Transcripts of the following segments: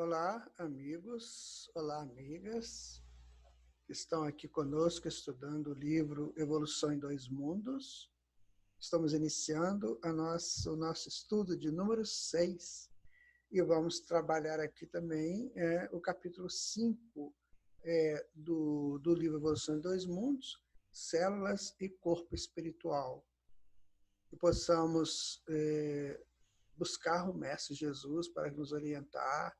Olá, amigos, olá, amigas, que estão aqui conosco estudando o livro Evolução em Dois Mundos. Estamos iniciando o nosso estudo de número 6 e vamos trabalhar aqui também o capítulo 5 do livro Evolução em Dois Mundos, Células e Corpo Espiritual. Que possamos buscar o Mestre Jesus para nos orientar,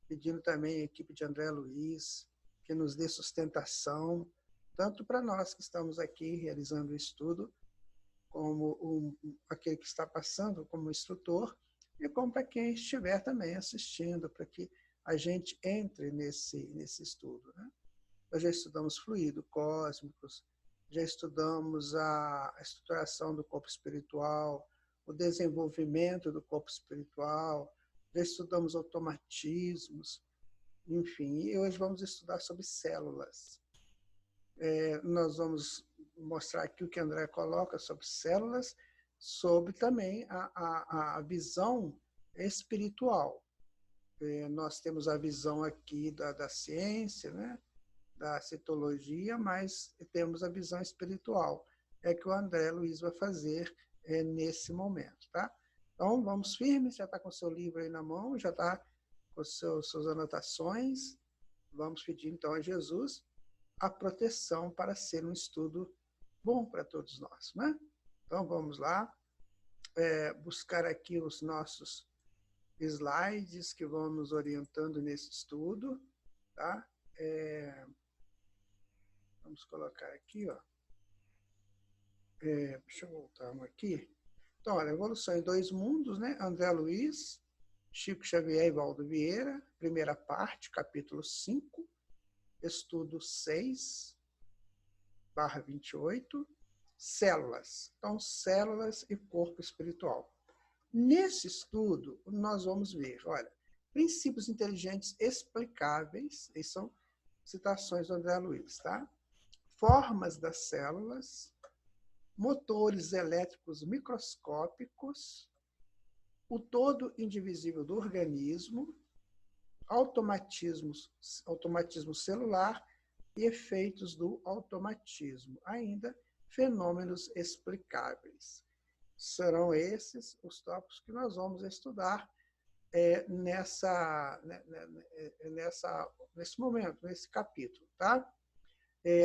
pedindo também a equipe de André Luiz que nos dê sustentação, tanto para nós que estamos aqui realizando o estudo, como aquele que está passando como instrutor, e como para quem estiver também assistindo, para que a gente entre nesse estudo, né? Nós já estudamos fluidos cósmicos, já estudamos a estruturação do corpo espiritual, o desenvolvimento do corpo espiritual, já estudamos automatismos, enfim, e hoje vamos estudar sobre células. Nós vamos mostrar aqui o que André coloca sobre células, sobre também a visão espiritual. Nós temos a visão aqui da ciência, né? Da citologia, mas temos a visão espiritual, que o André Luiz vai fazer nesse momento, tá? Então, vamos firmes, já está com o seu livro aí na mão, já está com suas anotações. Vamos pedir, então, a Jesus a proteção para ser um estudo bom para todos nós, né? Então, vamos lá, buscar aqui os nossos slides que vão nos orientando nesse estudo, tá? Vamos colocar aqui, ó. Deixa eu voltar aqui. Então, olha, Evolução em Dois Mundos, né? André Luiz, Chico Xavier e Valdo Vieira, primeira parte, capítulo 5, estudo 6/28, células. Então, células e corpo espiritual. Nesse estudo, nós vamos ver, olha, princípios inteligentes explicáveis, e são citações do André Luiz, tá? Formas das células, motores elétricos microscópicos, o todo indivisível do organismo, automatismo celular e efeitos do automatismo, ainda fenômenos explicáveis. Serão esses os tópicos que nós vamos estudar nesse momento, nesse capítulo, tá?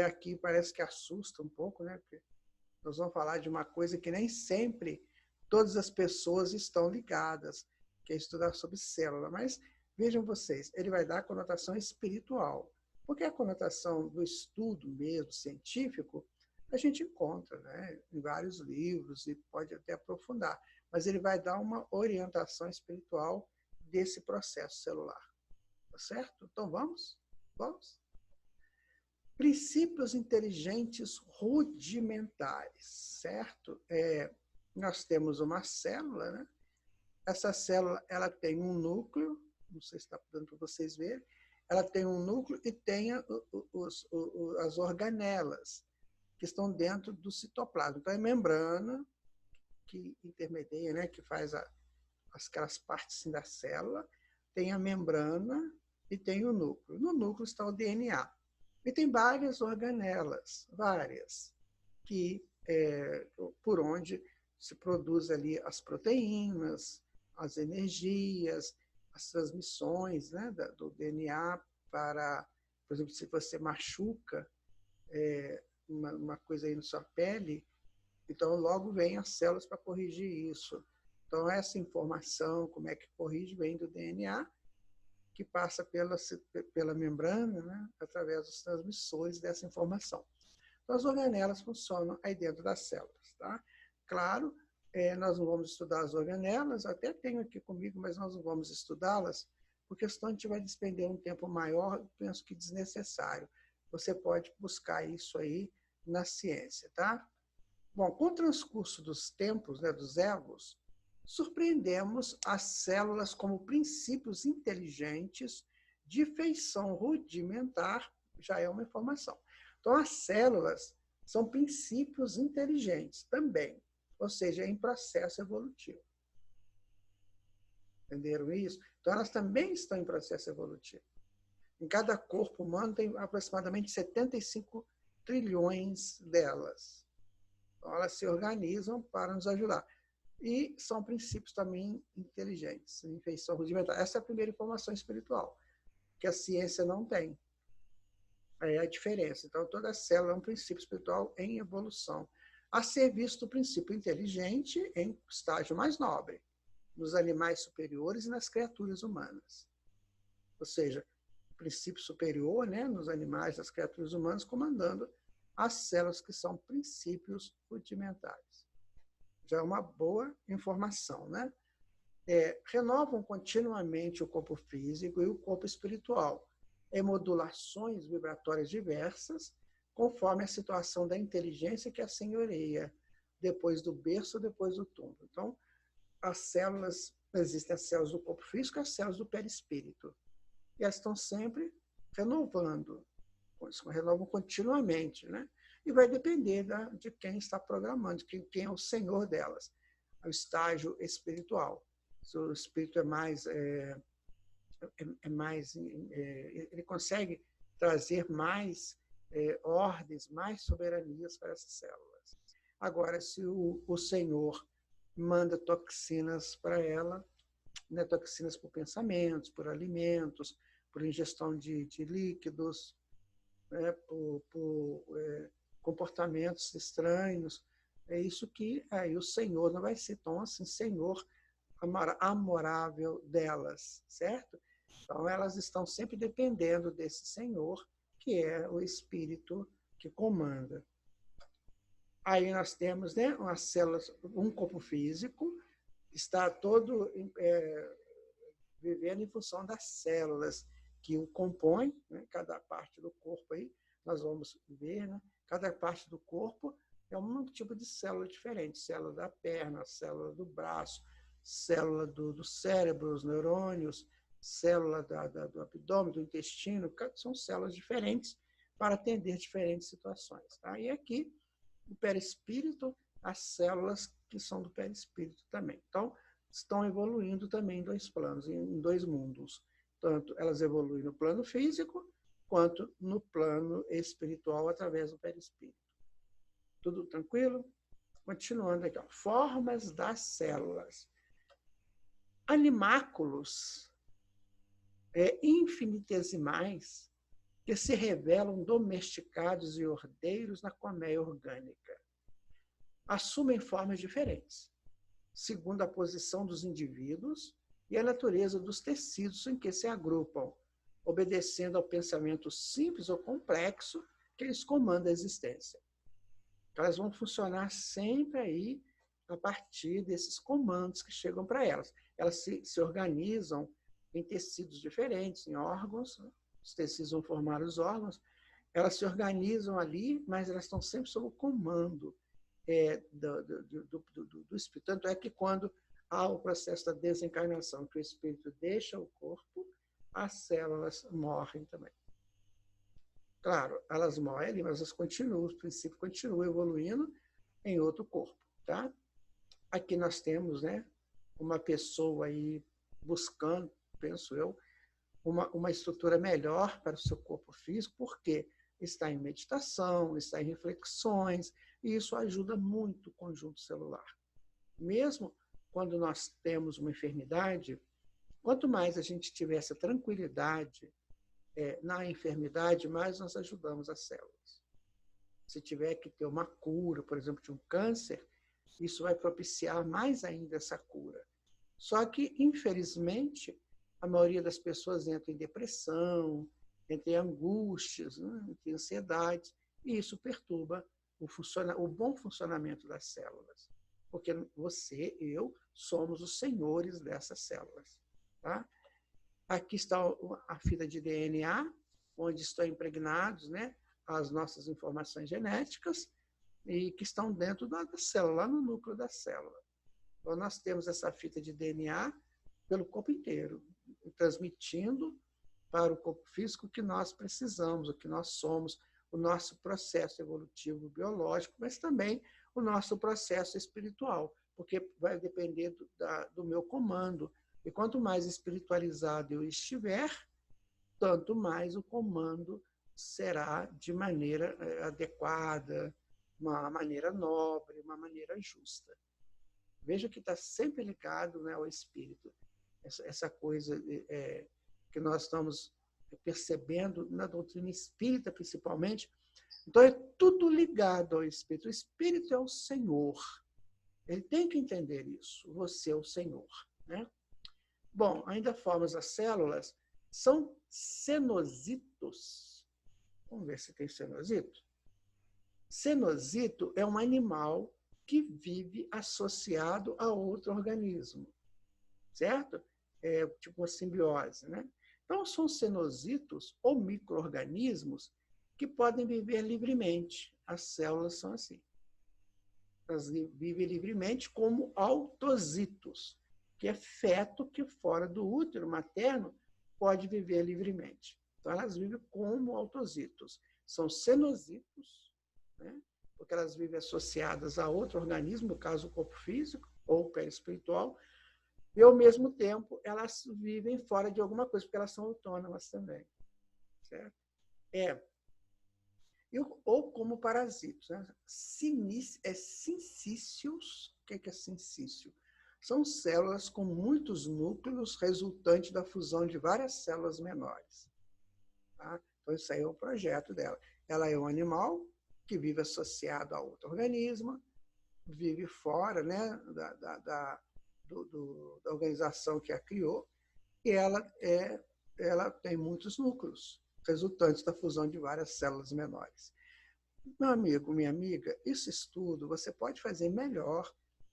Aqui parece que assusta um pouco, né? Porque nós vamos falar de uma coisa que nem sempre todas as pessoas estão ligadas, que é estudar sobre célula. Mas vejam vocês, ele vai dar a conotação espiritual, porque a conotação do estudo mesmo, científico, a gente encontra, né, em vários livros e pode até aprofundar, mas ele vai dar uma orientação espiritual desse processo celular. Tá certo? Então vamos? Vamos? Princípios inteligentes rudimentares, certo? Nós temos uma célula, né? Essa célula ela tem um núcleo, não sei se está dando para vocês verem, ela tem um núcleo e tem as organelas, que estão dentro do citoplasma. Então, é membrana que intermedia, né, que faz aquelas partes assim, da célula, tem a membrana e tem o núcleo. No núcleo está o DNA. E tem várias organelas, várias, que por onde se produz ali as proteínas, as energias, as transmissões, né, do DNA para, por exemplo, se você machuca uma coisa aí na sua pele, então logo vem as células para corrigir isso. Então essa informação, como é que corrige, vem do DNA, que passa pela membrana, né, através dos transmissores dessa informação. Então, as organelas funcionam aí dentro das células, tá? Claro, nós não vamos estudar as organelas, até tenho aqui comigo, mas nós não vamos estudá-las, porque senão a gente vai despender um tempo maior, penso que desnecessário. Você pode buscar isso aí na ciência, tá? Bom, com o transcurso dos tempos, né, dos evos, surpreendemos as células como princípios inteligentes de feição rudimentar, já é uma informação. Então, as células são princípios inteligentes também, ou seja, em processo evolutivo. Entenderam isso? Então, elas também estão em processo evolutivo. Em cada corpo humano tem aproximadamente 75 trilhões delas. Então, elas se organizam para nos ajudar. E são princípios também inteligentes, em feição rudimentar. Essa é a primeira informação espiritual, que a ciência não tem. Aí é a diferença. Então, toda célula é um princípio espiritual em evolução, a ser visto o princípio inteligente em estágio mais nobre, nos animais superiores e nas criaturas humanas. Ou seja, o princípio superior, né, nos animais, nas criaturas humanas, comandando as células que são princípios rudimentares. Já é uma boa informação, né? Renovam continuamente o corpo físico e o corpo espiritual, em modulações vibratórias diversas, conforme a situação da inteligência que assenhoreia, depois do berço, depois do túmulo. Então, as células, existem as células do corpo físico e as células do perispírito. E elas estão sempre renovando, renovam continuamente, né? E vai depender de quem está programando, de quem é o senhor delas, o estágio espiritual. Se o espírito ele consegue trazer mais ordens, mais soberanias para essas células. Agora, se o Senhor manda toxinas para ela, né, toxinas por pensamentos, por alimentos, por ingestão de líquidos, né, por comportamentos estranhos, é isso que aí o Senhor não vai ser tão assim, Senhor amorável delas, certo? Então, elas estão sempre dependendo desse Senhor, que é o Espírito que comanda. Aí nós temos, né, umas células, um corpo físico, está todo vivendo em função das células que o compõem, né, cada parte do corpo aí, nós vamos ver, né, cada parte do corpo é um tipo de célula diferente, célula da perna, célula do braço, célula do cérebro, os neurônios, célula do abdômen, do intestino, são células diferentes para atender diferentes situações. Tá? E aqui, o perispírito, as células que são do perispírito também. Então, estão evoluindo também em dois planos, em dois mundos. Tanto elas evoluem no plano físico, quanto no plano espiritual, através do perispírito. Tudo tranquilo? Continuando aqui, ó. Formas das células. Animáculos infinitesimais que se revelam domesticados e ordeiros na colmeia orgânica. Assumem formas diferentes, segundo a posição dos indivíduos e a natureza dos tecidos em que se agrupam, obedecendo ao pensamento simples ou complexo que lhes comanda a existência. Elas vão funcionar sempre aí a partir desses comandos que chegam para elas. Elas se organizam em tecidos diferentes, em órgãos, né? Os tecidos vão formar os órgãos, elas se organizam ali, mas elas estão sempre sob o comando do espírito. Tanto é que quando há o processo da desencarnação, que o espírito deixa o corpo, as células morrem também. Claro, elas morrem, mas elas continuam, o princípio continua evoluindo em outro corpo, tá? Aqui nós temos, né, uma pessoa aí buscando, penso eu, uma estrutura melhor para o seu corpo físico, porque está em meditação, está em reflexões, e isso ajuda muito o conjunto celular. Mesmo quando nós temos uma enfermidade, quanto mais a gente tiver essa tranquilidade na enfermidade, mais nós ajudamos as células. Se tiver que ter uma cura, por exemplo, de um câncer, isso vai propiciar mais ainda essa cura. Só que, infelizmente, a maioria das pessoas entra em depressão, entra em angústias, né, entra em ansiedade, e isso perturba o bom funcionamento das células. Porque você, eu, somos os senhores dessas células. Tá? Aqui está a fita de DNA, onde estão impregnados, né, as nossas informações genéticas, e que estão dentro da célula, lá no núcleo da célula. Então, nós temos essa fita de DNA pelo corpo inteiro, transmitindo para o corpo físico o que nós precisamos, o que nós somos, o nosso processo evolutivo biológico, mas também o nosso processo espiritual, porque vai depender do meu comando. E quanto mais espiritualizado eu estiver, tanto mais o comando será de maneira adequada, uma maneira nobre, uma maneira justa. Veja que está sempre ligado, né, ao espírito. Essa coisa que nós estamos percebendo na doutrina espírita, principalmente. Então, é tudo ligado ao espírito. O espírito é o Senhor. Ele tem que entender isso. Você é o Senhor, né? Bom, ainda formas as células são cenositos. Vamos ver se tem cenosito. Cenosito é um animal que vive associado a outro organismo, certo? É tipo uma simbiose, né? Então, são cenositos ou micro-organismos que podem viver livremente. As células são assim. Elas vivem livremente como autozitos, que é feto que fora do útero materno pode viver livremente. Então, elas vivem como autozitos. São cenositos, né? Porque elas vivem associadas a outro organismo, no caso o corpo físico ou o perispiritual, e, ao mesmo tempo, elas vivem fora de alguma coisa, porque elas são autônomas também. Certo? Ou como parasitos. Né? Sincícios. O que é sincício? São células com muitos núcleos resultantes da fusão de várias células menores. Tá? Então, isso aí é o projeto dela. Ela é um animal que vive associado a outro organismo, vive fora, né, da organização que a criou, e ela tem muitos núcleos, resultantes da fusão de várias células menores. Meu amigo, minha amiga, esse estudo você pode fazer melhor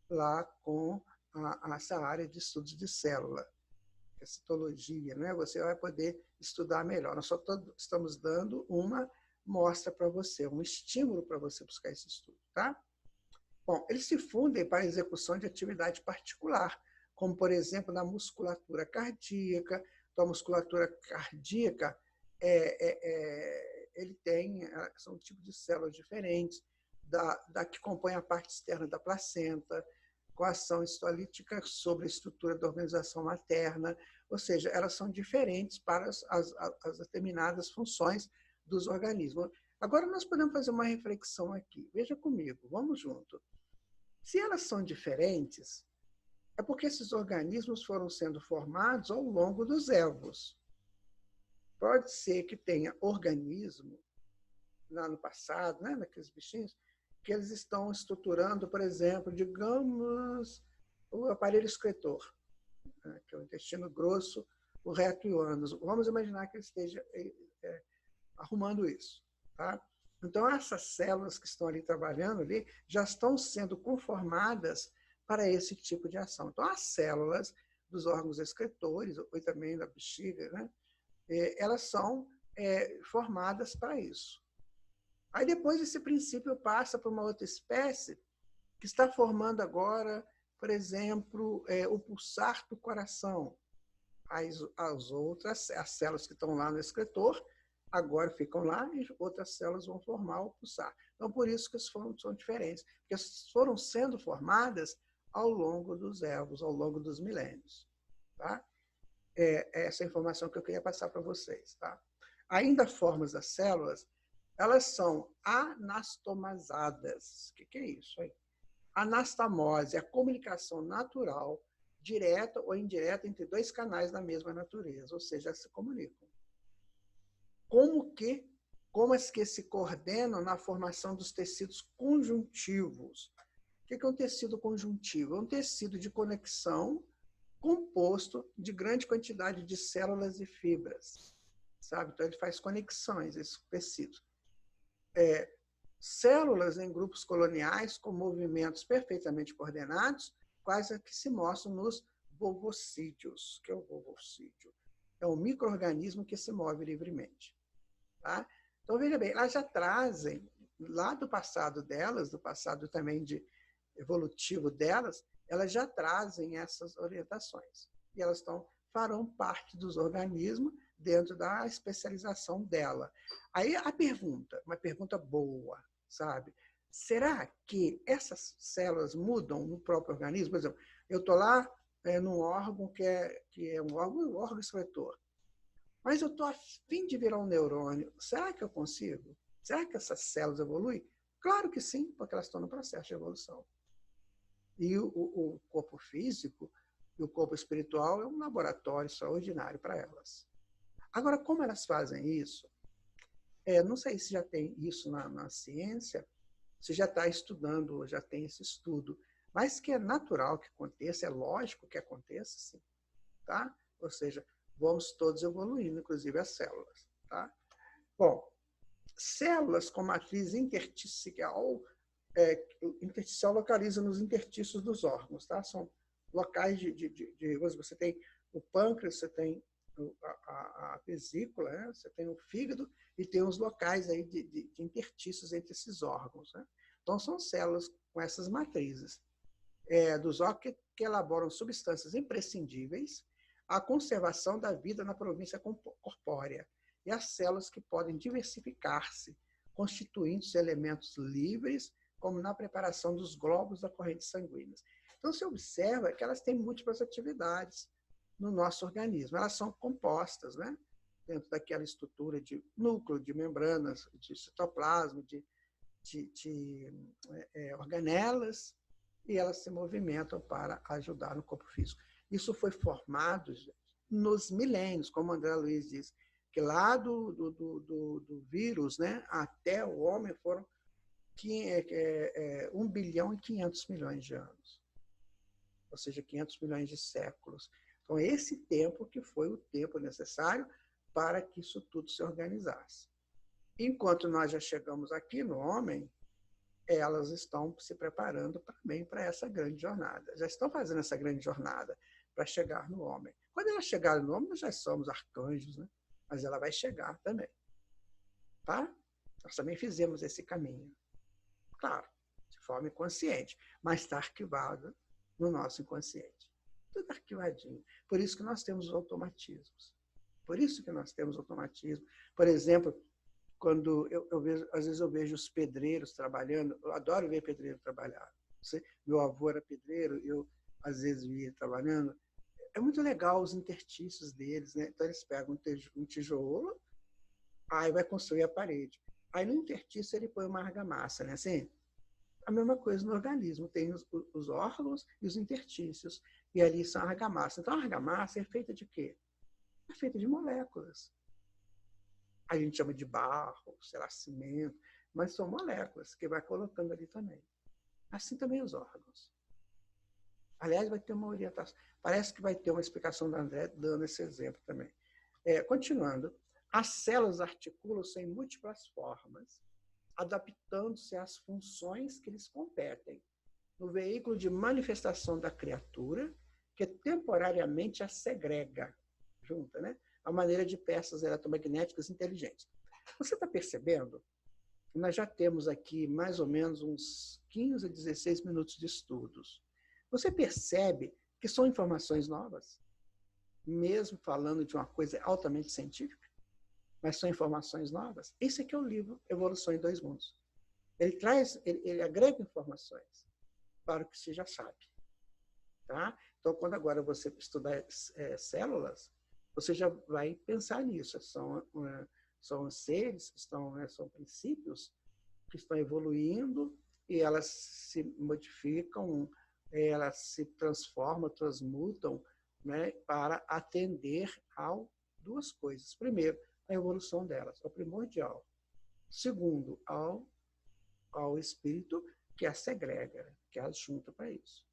lá com essa área de estudos de célula, a citologia, né? Você vai poder estudar melhor. Nós só estamos dando uma mostra para você, um estímulo para você buscar esse estudo, tá? Bom, eles se fundem para a execução de atividade particular, como, por exemplo, na musculatura cardíaca. Então, a musculatura cardíaca, ele são um tipo de células diferentes, da que compõe a parte externa da placenta, com ação histolítica sobre a estrutura da organização materna, ou seja, elas são diferentes para as determinadas funções dos organismos. Agora, nós podemos fazer uma reflexão aqui. Veja comigo, vamos junto. Se elas são diferentes, é porque esses organismos foram sendo formados ao longo dos evos. Pode ser que tenha organismo, lá no passado, né, naqueles bichinhos, que eles estão estruturando, por exemplo, digamos, o aparelho excretor, né, que é o intestino grosso, o reto e o ânus. Vamos imaginar que ele esteja arrumando isso, tá? Então, essas células que estão ali trabalhando ali já estão sendo conformadas para esse tipo de ação. Então, as células dos órgãos excretores, ou também da bexiga, né, elas são formadas para isso. Aí, depois, esse princípio passa para uma outra espécie que está formando agora, por exemplo, o pulsar do coração. As células que estão lá no excretor, agora ficam lá e outras células vão formar o pulsar. Então, por isso que são diferentes, porque foram sendo formadas ao longo dos evos, ao longo dos milênios. Tá? Essa é a informação que eu queria passar para vocês. Tá? Ainda formas das células, elas são anastomosadas. O que é isso aí? Anastamose é a comunicação natural, direta ou indireta, entre dois canais da mesma natureza, ou seja, elas se comunicam. Como as que se coordenam na formação dos tecidos conjuntivos. O que é um tecido conjuntivo? É um tecido de conexão composto de grande quantidade de células e fibras, sabe? Então, ele faz conexões, esses tecidos. Células em grupos coloniais com movimentos perfeitamente coordenados, quase que se mostram nos volvocídeos. O que é o volvocídeo? É um micro-organismo que se move livremente. Tá? Então, veja bem, elas já trazem, lá do passado delas, do passado também evolutivo delas, elas já trazem essas orientações. E elas farão parte dos organismos dentro da especialização dela. Aí a pergunta, uma pergunta boa, sabe? Será que essas células mudam no próprio organismo? Por exemplo, eu estou lá num órgão que é um órgão excretor. Mas eu estou a fim de virar um neurônio. Será que eu consigo? Será que essas células evoluem? Claro que sim, porque elas estão no processo de evolução. E o corpo físico e o corpo espiritual é um laboratório extraordinário para elas. Agora, como elas fazem isso? Não sei se já tem isso na ciência, se já está estudando, já tem esse estudo, mas que é natural que aconteça, é lógico que aconteça, sim. Tá? Ou seja, vamos todos evoluindo, inclusive as células. Tá? Bom, células com matriz intersticial, intersticial localiza nos interstícios dos órgãos. Tá? São locais você tem o pâncreas, você tem a vesícula, né? Você tem o fígado e tem os locais aí de interstícios entre esses órgãos. Né? Então, são células com essas matrizes dos órgãos que elaboram substâncias imprescindíveis à conservação da vida na província corpórea e as células que podem diversificar-se, constituindo-se elementos livres, como na preparação dos glóbulos da corrente sanguínea. Então, se observa que elas têm múltiplas atividades no nosso organismo. Elas são compostas, né? Dentro daquela estrutura de núcleo, de membranas, de citoplasma, de organelas, e elas se movimentam para ajudar no corpo físico. Isso foi formado nos milênios, como André Luiz diz, que lá do vírus, né, até o homem foram 1 bilhão e 500 milhões de anos. Ou seja, 500 milhões de séculos. Então, esse tempo que foi o tempo necessário para que isso tudo se organizasse. Enquanto nós já chegamos aqui no homem, elas estão se preparando também para essa grande jornada. Já estão fazendo essa grande jornada para chegar no homem. Quando elas chegarem no homem, nós já somos arcanjos, né? Mas ela vai chegar também. Tá? Nós também fizemos esse caminho. Claro, de forma inconsciente, mas está arquivado no nosso inconsciente. Tudo arquivadinho. Por isso que nós temos os automatismos. Por isso que nós temos automatismo. Por exemplo, quando eu vejo, às vezes eu vejo os pedreiros trabalhando, eu adoro ver pedreiro trabalhar. Meu avô era pedreiro, eu às vezes via trabalhando. É muito legal os interstícios deles, né? Então eles pegam um tijolo, aí vai construir a parede. Aí no interstício ele põe uma argamassa, né? Assim, a mesma coisa no organismo, tem os órgãos e os interstícios, e ali são a argamassa. Então a argamassa é feita de quê? É feita de moléculas. A gente chama de barro, sei lá, cimento, mas são moléculas que vai colocando ali também. Assim também os órgãos. Aliás, vai ter uma orientação. Parece que vai ter uma explicação da André dando esse exemplo também. Continuando, as células articulam-se em múltiplas formas, adaptando-se às funções que lhes competem, no veículo de manifestação da criatura, que temporariamente a segrega, junta, né? A maneira de peças eletromagnéticas inteligentes. Você está percebendo? Nós já temos aqui mais ou menos uns 15 a 16 minutos de estudos. Você percebe que são informações novas? Mesmo falando de uma coisa altamente científica, mas são informações novas. Esse aqui é o livro Evolução em Dois Mundos. Ele agrega informações para o que você já sabe. Tá? Então, quando agora você estudar células, você já vai pensar nisso. São seres que são princípios que estão evoluindo e elas se modificam, elas se transformam, transmutam, né, para atender a duas coisas. Primeiro, a evolução delas, é o primordial. Segundo, ao espírito que as segrega, que as junta para isso.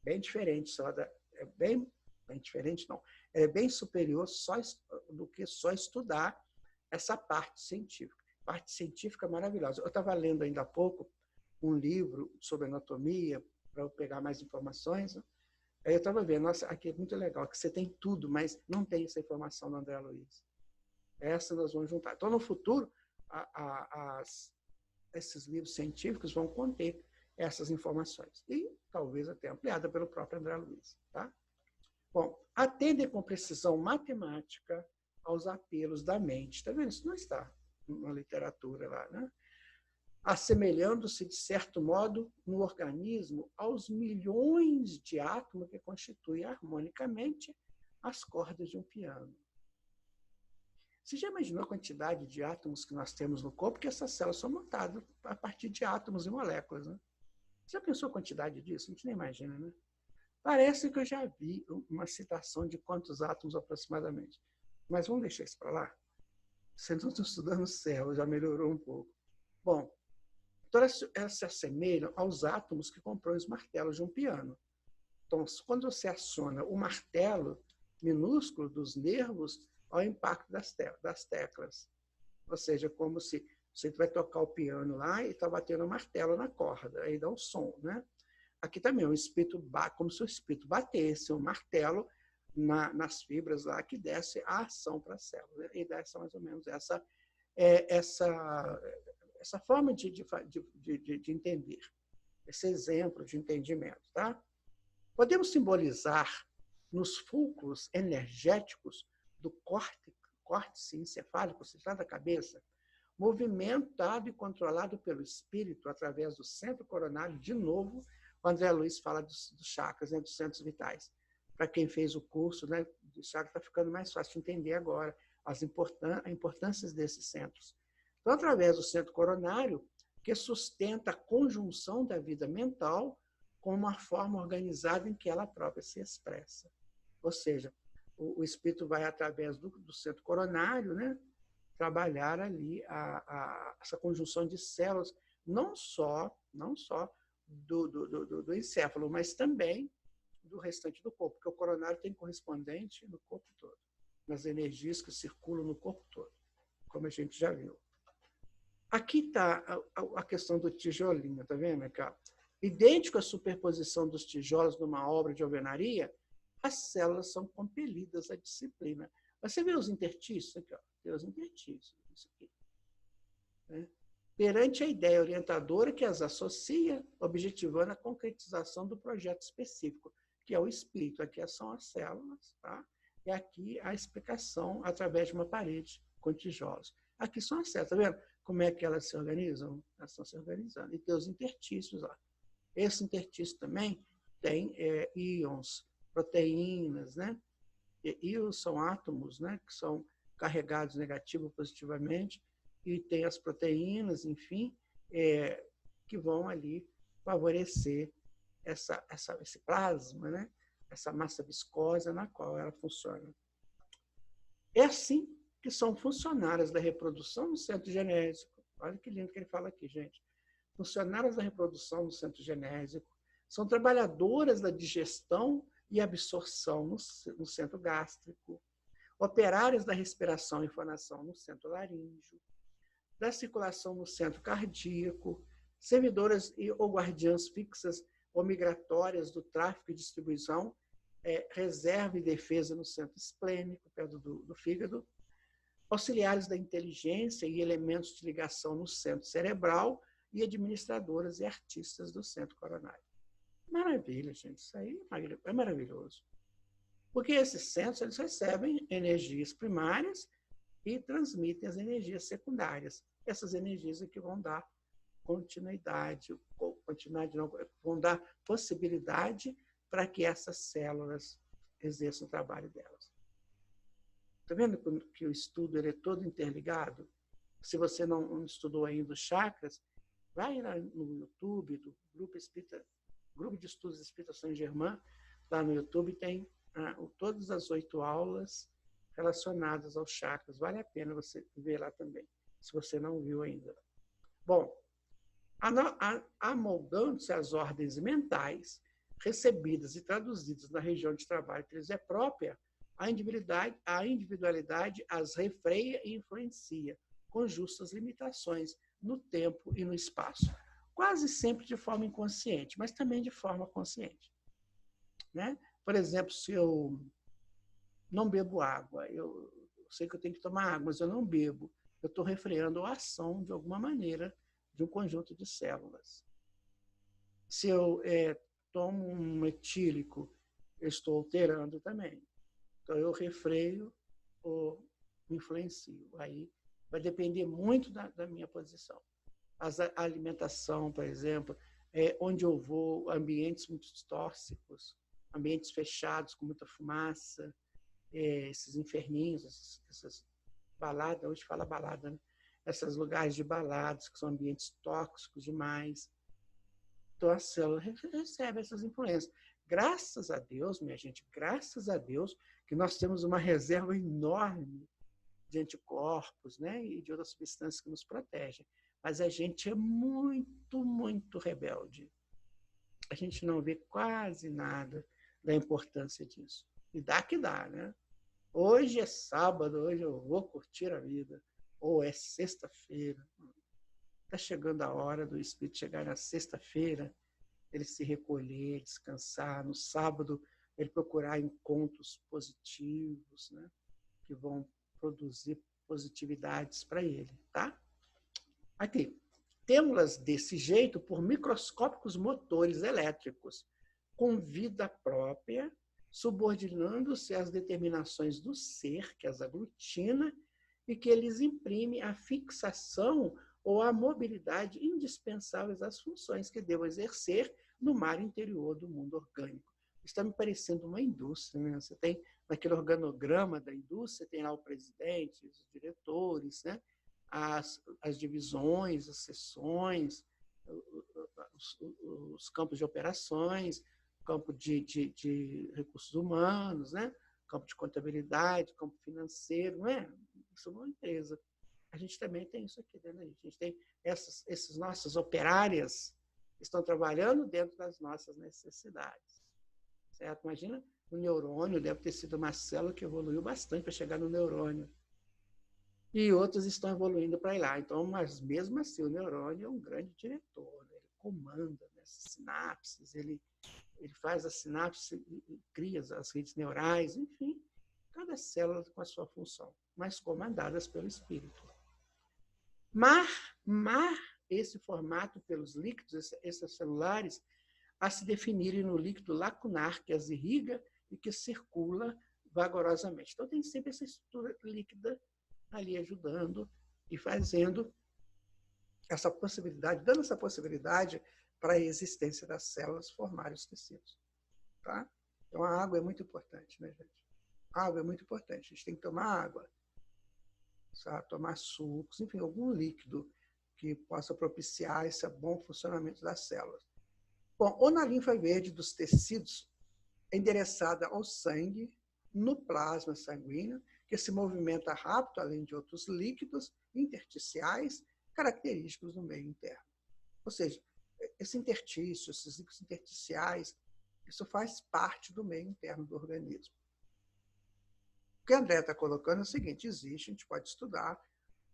Bem diferente bem diferente, não. É bem superior do que só estudar essa parte científica. Parte científica maravilhosa. Eu estava lendo ainda há pouco um livro sobre anatomia, para eu pegar mais informações. Né? Aí eu estava vendo, nossa, aqui é muito legal, que você tem tudo, mas não tem essa informação do André Luiz. Essa nós vamos juntar. Então, no futuro, esses livros científicos vão conter essas informações. E talvez até ampliada pelo próprio André Luiz. Tá? Bom, atendem com precisão matemática aos apelos da mente. Está vendo? Isso não está na literatura lá, né? assemelhando-se, de certo modo, no organismo aos milhões de átomos que constituem harmonicamente as cordas de um piano. Você já imaginou a quantidade de átomos que nós temos no corpo? Porque essas células são montadas a partir de átomos e moléculas, né? Você já pensou a quantidade disso? A gente nem imagina, né? Parece que eu já vi uma citação de quantos átomos aproximadamente. Mas vamos deixar isso para lá? Vocês não estão estudando o céu, já melhorou um pouco. Bom, então elas se assemelham aos átomos que compõem os martelos de um piano. Então, quando você aciona o martelo minúsculo dos nervos ao impacto das teclas. Ou seja, como se você vai tocar o piano lá e está batendo o martelo na corda, aí dá um som, né? Aqui também, o espírito bate, como se o espírito batesse um martelo nas fibras lá que desse a ação para a célula. Né? E dessa mais ou menos essa forma de entender, esse exemplo de entendimento. Tá? Podemos simbolizar nos fulcros energéticos do córtex encefálico, central da cabeça, movimentado e controlado pelo espírito através do centro coronário, de novo, o André Luiz fala dos chakras, né, dos centros vitais. Para quem fez o curso, né, do chakra está ficando mais fácil de entender agora a importância desses centros. Então, através do centro coronário, que sustenta a conjunção da vida mental com uma forma organizada em que ela própria se expressa. Ou seja, o espírito vai, através do centro coronário, né, trabalhar ali essa conjunção de células, não só do encéfalo, mas também do restante do corpo, porque o coronário tem correspondente no corpo todo, nas energias que circulam no corpo todo, como a gente já viu. Aqui está a questão do tijolinho, está vendo aqui? Idêntico à superposição dos tijolos numa obra de alvenaria, as células são compelidas à disciplina. Você vê os intertícios aqui, ó, tem os intertícios, isso aqui. Né? Perante a ideia orientadora que as associa, objetivando a concretização do projeto específico, que é o espírito. Aqui são as células, tá? E aqui a explicação através de uma parede com tijolos. Aqui são as células, tá vendo como é que elas se organizam? Elas estão se organizando. E tem os intertícios lá. Esse intertício também tem íons, proteínas, né? Íons são átomos, né, que são carregados negativo ou positivamente, e tem as proteínas, enfim, que vão ali favorecer esse plasma, né, essa massa viscosa na qual ela funciona. É assim que são funcionárias da reprodução no centro genésico. Olha que lindo que ele fala aqui, gente. Funcionárias da reprodução no centro genésico, são trabalhadoras da digestão e absorção no centro gástrico, operárias da respiração e fonação no centro laríngeo, da circulação no centro cardíaco, servidoras ou guardiãs fixas ou migratórias do tráfico e distribuição, reserva e defesa no centro esplênico, perto do fígado, auxiliares da inteligência e elementos de ligação no centro cerebral e administradoras e artistas do centro coronário. Maravilha, gente, isso aí é maravilhoso. Porque esses centros eles recebem energias primárias e transmitem as energias secundárias. Essas energias é que vão dar continuidade não, vão dar possibilidade para que essas células exerçam o trabalho delas. Está vendo que o estudo ele é todo interligado? Se você não estudou ainda os chakras, vai lá no YouTube do Grupo de Estudos Espírita Saint-Germain, lá no YouTube tem todas as 8 aulas relacionadas aos chakras. Vale a pena você ver lá também, se você não viu ainda. Bom, amoldando-se às ordens mentais recebidas e traduzidas na região de trabalho que lhes é própria, a individualidade as refreia e influencia, com justas limitações no tempo e no espaço. Quase sempre de forma inconsciente, mas também de forma consciente. Né? Por exemplo, se eu não bebo água, eu sei que eu tenho que tomar água, mas eu não bebo, eu estou refreando a ação, de alguma maneira, de um conjunto de células. Se eu tomo um etílico, eu estou alterando também. Então, eu refreio ou influencio. Aí vai depender muito da minha posição. a alimentação, por exemplo, onde eu vou, ambientes muito tóxicos, ambientes fechados com muita fumaça, esses inferninhos, essas baladas, hoje fala balada, né? Esses lugares de baladas, que são ambientes tóxicos demais. Então, a célula recebe essas influências. Graças a Deus, minha gente, graças a Deus, que nós temos uma reserva enorme de anticorpos, né, e de outras substâncias que nos protegem. Mas a gente é muito, muito rebelde. A gente não vê quase nada da importância disso. E dá que dá, né? Hoje é sábado, hoje eu vou curtir a vida. Ou é sexta-feira. Está chegando a hora do espírito chegar na sexta-feira, ele se recolher, descansar. No sábado, ele procurar encontros positivos, né, que vão produzir positividades para ele, tá? Aqui, temos-las desse jeito por microscópicos motores elétricos, com vida própria, subordinando-se às determinações do ser, que as aglutina, e que eles imprimem a fixação ou a mobilidade indispensáveis às funções que devam exercer no mar interior do mundo orgânico. Está me parecendo uma indústria, né? Você tem naquele organograma da indústria, tem lá o presidente, os diretores, né? As divisões, as seções, os campos de operações, campo de recursos humanos, né? Campo de contabilidade, campo financeiro, não é? Isso é uma empresa. A gente também tem isso aqui dentro da gente. A gente tem essas nossas operárias que estão trabalhando dentro das nossas necessidades. Certo? Imagina, o neurônio deve ter sido uma célula que evoluiu bastante para chegar no neurônio. E outros estão evoluindo para ir lá. Então, mas mesmo assim, o neurônio é um grande diretor, né? Ele comanda nessas sinapses, ele faz as sinapses, cria as redes neurais, enfim, cada célula com a sua função, mas comandadas pelo espírito. Mar esse formato pelos líquidos extracelulares a se definirem no líquido lacunar que as irriga e que circula vagarosamente. Então, tem sempre essa estrutura líquida ali ajudando e fazendo essa possibilidade, dando essa possibilidade para a existência das células formarem os tecidos. Tá? Então, a água é muito importante, né, gente? A água é muito importante. A gente tem que tomar água, sabe? Tomar sucos, enfim, algum líquido que possa propiciar esse bom funcionamento das células. Bom, ou na linfa verde dos tecidos, endereçada ao sangue, no plasma sanguíneo, que se movimenta rápido, além de outros líquidos intersticiais característicos do meio interno. Ou seja, esse intertício, esses líquidos intersticiais, isso faz parte do meio interno do organismo. O que a André está colocando é o seguinte: existe, a gente pode estudar,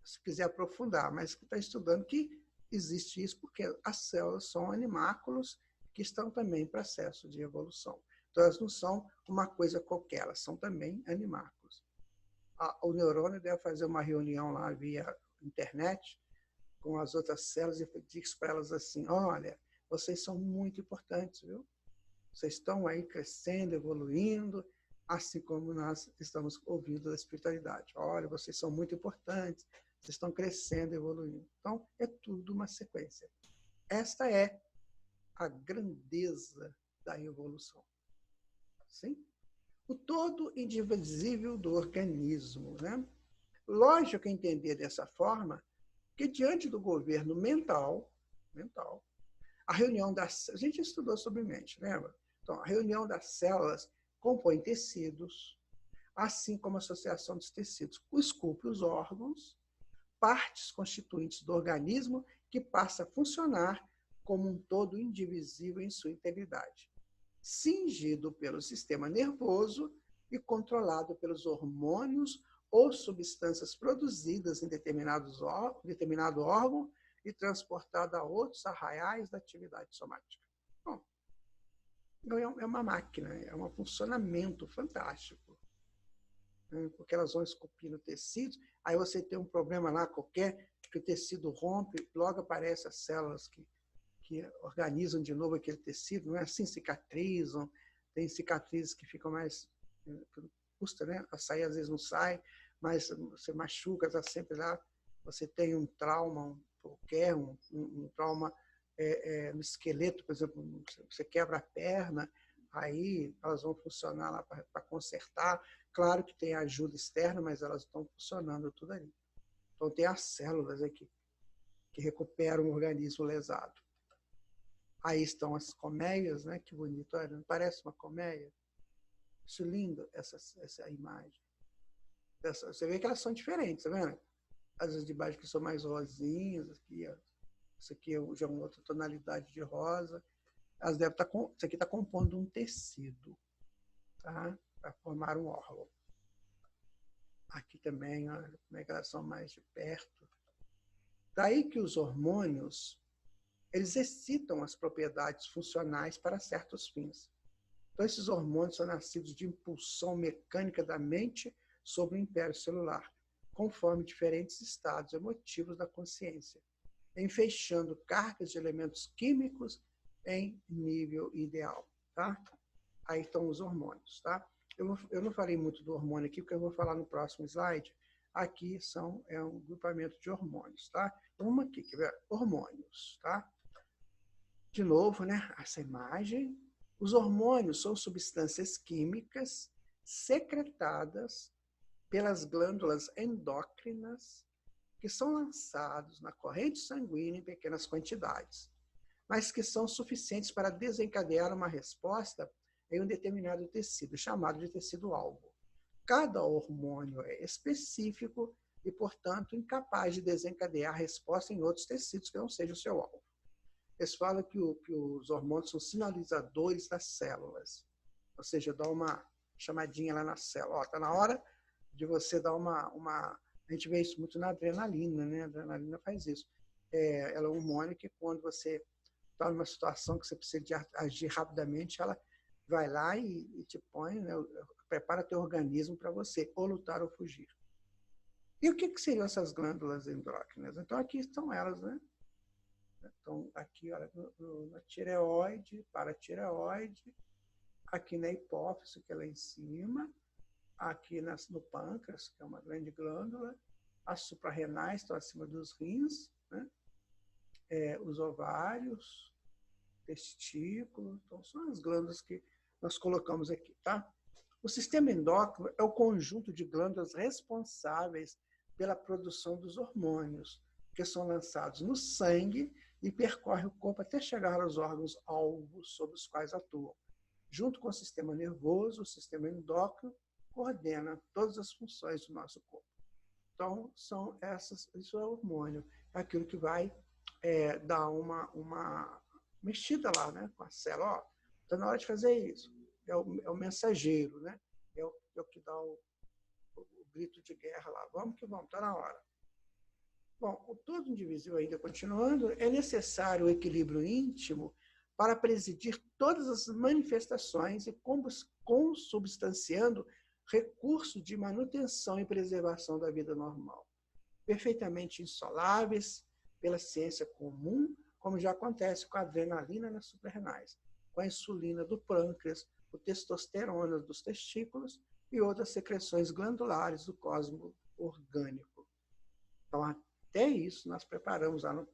se quiser aprofundar, mas está estudando que existe isso porque as células são animáculos que estão também em processo de evolução. Então, elas não são uma coisa qualquer, elas são também animáculos. O neurônio deve fazer uma reunião lá via internet com as outras células e diz para elas assim: olha, vocês são muito importantes, viu? Vocês estão aí crescendo, evoluindo, assim como nós estamos ouvindo da espiritualidade. Olha, vocês são muito importantes, vocês estão crescendo, evoluindo. Então, é tudo uma sequência. Esta é a grandeza da evolução. Sim? O todo indivisível do organismo, né? Lógico entender dessa forma que, diante do governo mental, a reunião das... A gente estudou sobre mente, lembra? Então, a reunião das células compõe tecidos, assim como a associação dos tecidos esculpe os órgãos, partes constituintes do organismo que passa a funcionar como um todo indivisível em sua integridade, cingido pelo sistema nervoso e controlado pelos hormônios ou substâncias produzidas em determinado órgão e transportado a outros arraiais da atividade somática. Bom, é uma máquina, é um funcionamento fantástico, né? Porque elas vão esculpindo tecidos, aí você tem um problema lá qualquer, que o tecido rompe, logo aparecem as células que organizam de novo aquele tecido, não é assim? Cicatrizam, tem cicatrizes que ficam mais... custa, né? A sair às vezes não sai, mas você machuca, está sempre lá, você tem um trauma, qualquer, um trauma no esqueleto, por exemplo, você quebra a perna, aí elas vão funcionar lá para consertar. Claro que tem ajuda externa, mas elas estão funcionando tudo ali. Então tem as células aqui que recuperam o organismo lesado. Aí estão as colmeias, né? Que bonito, olha, não parece uma colmeia? Isso é lindo, essa imagem. Você vê que elas são diferentes, tá vendo? As de baixo que são mais rosinhas, aqui, ó. Isso aqui já é uma outra tonalidade de rosa. Elas devem estar isso aqui está compondo um tecido, tá? Para formar um órgão. Aqui também, olha como é que elas são mais de perto. Daí que os hormônios, eles excitam as propriedades funcionais para certos fins. Então, esses hormônios são nascidos de impulsão mecânica da mente sobre o império celular, conforme diferentes estados emotivos da consciência, enfeixando cargas de elementos químicos em nível ideal. Tá? Aí estão os hormônios. Tá? Eu não falei muito do hormônio aqui, porque eu vou falar no próximo slide. Aqui é um grupamento de hormônios. Tá? Vamos aqui, quer ver? Hormônios. Tá? De novo, né? Essa imagem. Os hormônios são substâncias químicas secretadas pelas glândulas endócrinas que são lançados na corrente sanguínea em pequenas quantidades, mas que são suficientes para desencadear uma resposta em um determinado tecido, chamado de tecido-alvo. Cada hormônio é específico e, portanto, incapaz de desencadear resposta em outros tecidos que não sejam o seu alvo. Eles falam que os hormônios são sinalizadores das células, ou seja, dá uma chamadinha lá na célula. Está na hora de você dar uma... A gente vê isso muito na adrenalina, né? A adrenalina faz isso. Ela é um hormônio que, quando você está numa situação que você precisa de agir rapidamente, ela vai lá e te põe, né? Prepara teu organismo para você ou lutar ou fugir. E o que seriam essas glândulas endócrinas? Então, aqui estão elas, né? Então, aqui, olha, na tireoide, paratireoide, aqui na hipófise, que é lá em cima, aqui no pâncreas, que é uma grande glândula, as suprarrenais estão acima dos rins, né? Os ovários, testículo, então são as glândulas que nós colocamos aqui, tá? O sistema endócrino é o conjunto de glândulas responsáveis pela produção dos hormônios, que são lançados no sangue e percorrem o corpo até chegar aos órgãos-alvos sobre os quais atuam. Junto com o sistema nervoso, o sistema endócrino coordena todas as funções do nosso corpo. Então, isso é o hormônio, é aquilo que vai dar uma mexida lá, né, com a célula. Está na hora de fazer isso. É o mensageiro, né? É o que dá o grito de guerra lá. Vamos que vamos, está na hora. Bom, o todo indivisível, ainda continuando, é necessário o equilíbrio íntimo para presidir todas as manifestações e consubstanciando recursos de manutenção e preservação da vida normal, perfeitamente insoláveis pela ciência comum, como já acontece com a adrenalina nas suprarrenais, com a insulina do pâncreas, o testosterona dos testículos e outras secreções glandulares do cosmo orgânico. Então, até isso nós preparamos lá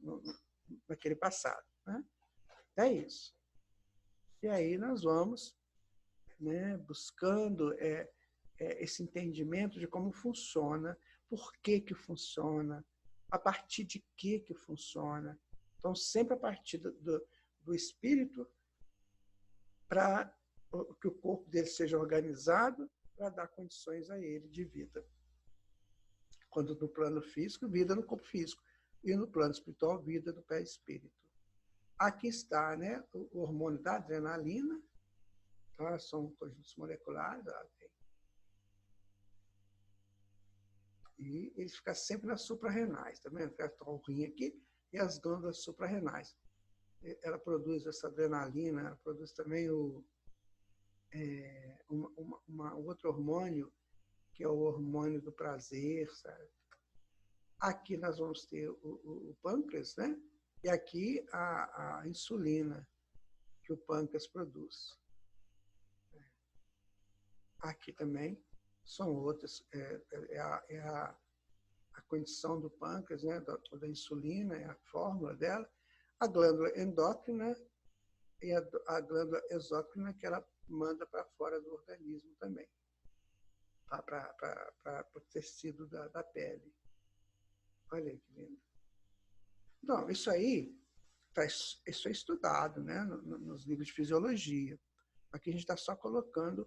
naquele passado. Né? É isso. E aí nós vamos, né, buscando esse entendimento de como funciona, por que funciona, a partir de que funciona. Então, sempre a partir do espírito, para que o corpo dele seja organizado, para dar condições a ele de vida. Quando no plano físico, vida no corpo físico. E no plano espiritual, vida do pé espírito. Aqui está, né, o hormônio da adrenalina, tá? São conjuntos moleculares. E ele fica sempre nas suprarrenais, tá vendo? Está o rim aqui e as glândulas suprarrenais. Ela produz essa adrenalina, ela produz também outro hormônio, que é o hormônio do prazer, sabe? Aqui nós vamos ter o pâncreas, né? E aqui a insulina que o pâncreas produz. Aqui também são outras, a condição do pâncreas, né, da insulina, é a fórmula dela, a glândula endócrina e a glândula exócrina, que ela manda para fora do organismo também, tá? Para o tecido da pele. Olha aí que lindo. Então, isso aí isso é estudado, né, nos livros de fisiologia. Aqui a gente está só colocando,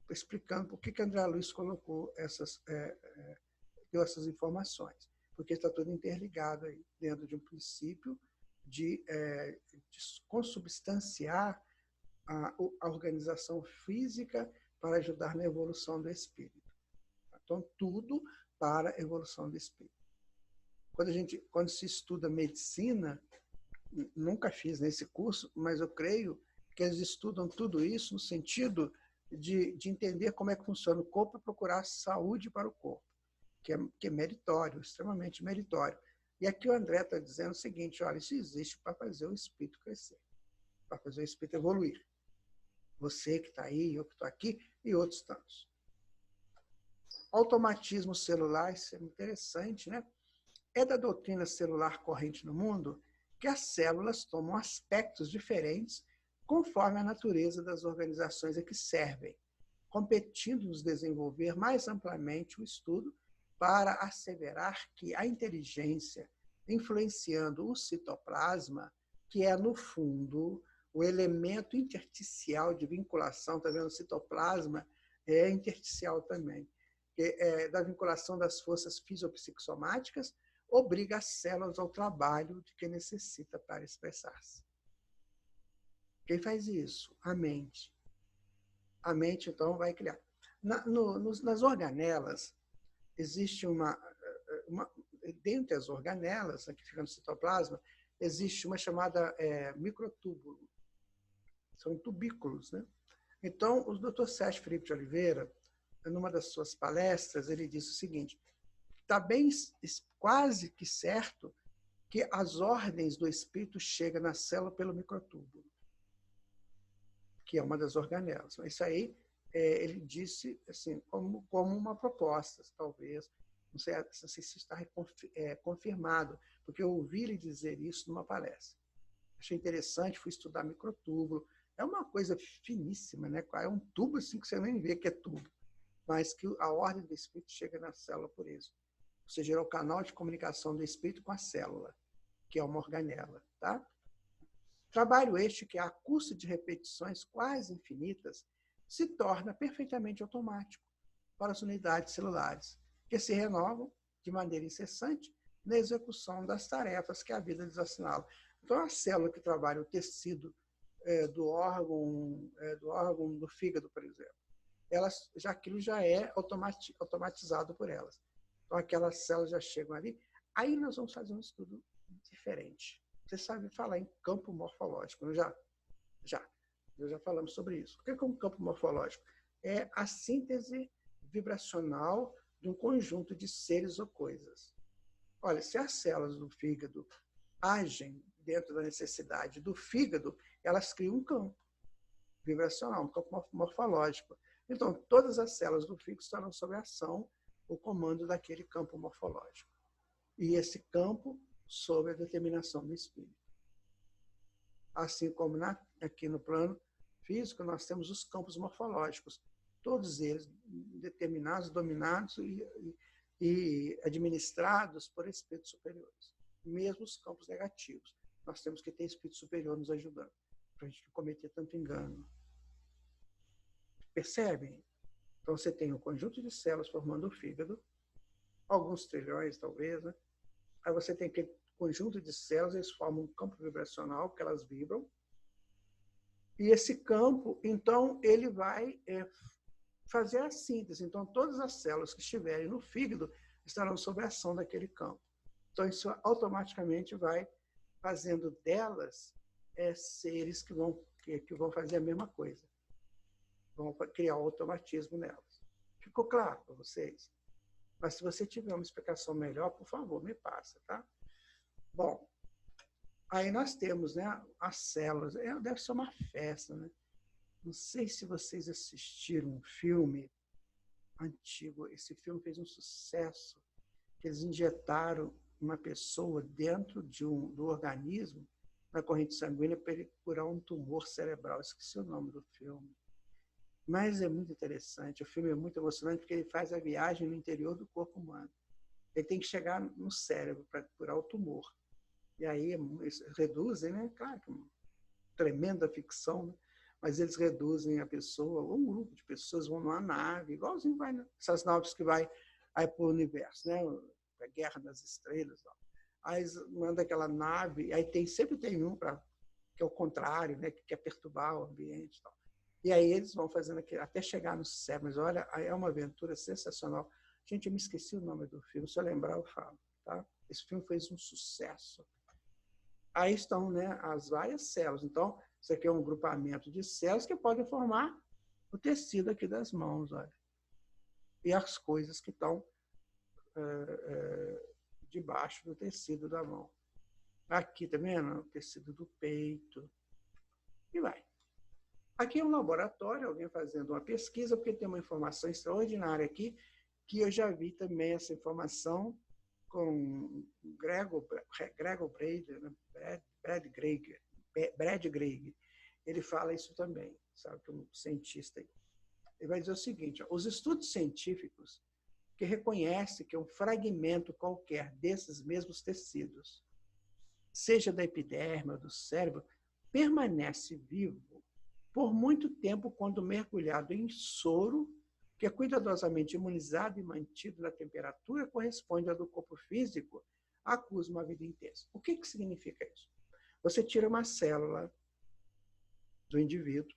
explicando por que André Luiz colocou deu essas informações. Porque está tudo interligado aí, dentro de um princípio de consubstanciar a organização física para ajudar na evolução do espírito. Então, tudo para a evolução do espírito. Quando se estuda medicina, nunca fiz nesse curso, mas eu creio que eles estudam tudo isso no sentido de entender como é que funciona o corpo e procurar saúde para o corpo, que é meritório, extremamente meritório. E aqui o André está dizendo o seguinte, olha, isso existe para fazer o espírito crescer, para fazer o espírito evoluir. Você que está aí, eu que estou aqui, e outros tantos. Automatismo celular, isso é interessante, né? É da doutrina celular corrente no mundo que as células tomam aspectos diferentes conforme a natureza das organizações a que servem, competindo nos desenvolver mais amplamente o estudo para asseverar que a inteligência, influenciando o citoplasma, que é, no fundo, o elemento intersticial de vinculação, está vendo? O citoplasma é intersticial também, da vinculação das forças fisiopsicossomáticas, obriga as células ao trabalho de que necessita para expressar-se. Quem faz isso? A mente. A mente, então, vai criar. Nas organelas, existe dentre as organelas, aqui fica no citoplasma, existe uma chamada microtúbulo. São tubículos, né? Então, o Dr. Sérgio Felipe de Oliveira, numa das suas palestras, ele disse o seguinte: está bem quase que certo que as ordens do espírito chegam na célula pelo microtúbulo, que é uma das organelas. Isso aí, ele disse assim, como uma proposta, talvez. Não sei se isso está confirmado, porque eu ouvi ele dizer isso numa palestra. Achei interessante, fui estudar microtúbulo. É uma coisa finíssima, né? É um tubo assim que você nem vê que é tubo, mas que a ordem do espírito chega na célula por isso. Ou seja, é o canal de comunicação do espírito com a célula, que é uma organela. Tá? Trabalho este que, a custo de repetições quase infinitas, se torna perfeitamente automático para as unidades celulares, que se renovam de maneira incessante na execução das tarefas que a vida lhes assinala. Então, a célula que trabalha o tecido do órgão do fígado, por exemplo, aquilo já é automatizado por elas. Então, aquelas células já chegam ali. Aí nós vamos fazer um estudo diferente. Você sabe falar em campo morfológico, não já? Já falamos sobre isso. O que é um campo morfológico? É a síntese vibracional de um conjunto de seres ou coisas. Olha, se as células do fígado agem dentro da necessidade do fígado, elas criam um campo vibracional, um campo morfológico. Então, todas as células do fígado estarão sob a ação, o comando daquele campo morfológico. E esse campo sob a determinação do espírito. Assim como aqui no plano físico, nós temos os campos morfológicos, todos eles determinados, dominados e administrados por espíritos superiores. Mesmo os campos negativos. Nós temos que ter espírito superior nos ajudando, para a gente não cometer tanto engano. Percebem? Então, você tem um conjunto de células formando o fígado, alguns trilhões, talvez, né? Aí você tem aquele conjunto de células, eles formam um campo vibracional, que elas vibram. E esse campo, então, ele vai fazer a síntese. Então, todas as células que estiverem no fígado estarão sob a ação daquele campo. Então, isso automaticamente vai fazendo delas seres que vão fazer a mesma coisa. Vão criar um automatismo nelas. Ficou claro para vocês? Mas se você tiver uma explicação melhor, por favor, me passa, tá? Bom, aí nós temos, né, as células. Deve ser uma festa, né? Não sei se vocês assistiram um filme antigo. Esse filme fez um sucesso, que eles injetaram uma pessoa dentro do organismo, na corrente sanguínea, para ele curar um tumor cerebral. Esqueci o nome do filme. Mas é muito interessante. O filme é muito emocionante porque ele faz a viagem no interior do corpo humano. Ele tem que chegar no cérebro para curar o tumor. E aí eles reduzem, né? Claro que é uma tremenda ficção, né? Mas eles reduzem a pessoa, ou um grupo de pessoas vão numa nave, igualzinho vai, né? Essas naves que vai para o universo, né? A Guerra das Estrelas. Ó. Aí manda aquela nave, aí sempre tem um que é o contrário, né? Que quer perturbar o ambiente. Tal. E aí eles vão fazendo aquilo, até chegar no cérebro. Mas olha, é uma aventura sensacional. Gente, eu me esqueci o nome do filme, se eu lembrar eu falo. Tá? Esse filme fez um sucesso. Aí estão, né, as várias células. Então, isso aqui é um grupamento de células que podem formar o tecido aqui das mãos. Olha. E as coisas que estão debaixo do tecido da mão. Aqui, tá vendo? O tecido do peito. E vai. Aqui é um laboratório, alguém fazendo uma pesquisa, porque tem uma informação extraordinária aqui, que eu já vi também essa informação com Gregor Brader, né? Brad Greig. Ele fala isso também, sabe, que é um cientista aí. Ele vai dizer o seguinte, ó, os estudos científicos que reconhecem que um fragmento qualquer desses mesmos tecidos, seja da epiderme ou do cérebro, permanece vivo por muito tempo quando mergulhado em soro, que é cuidadosamente imunizado e mantido na temperatura corresponde ao do corpo físico, acusa uma vida intensa. O que significa isso? Você tira uma célula do indivíduo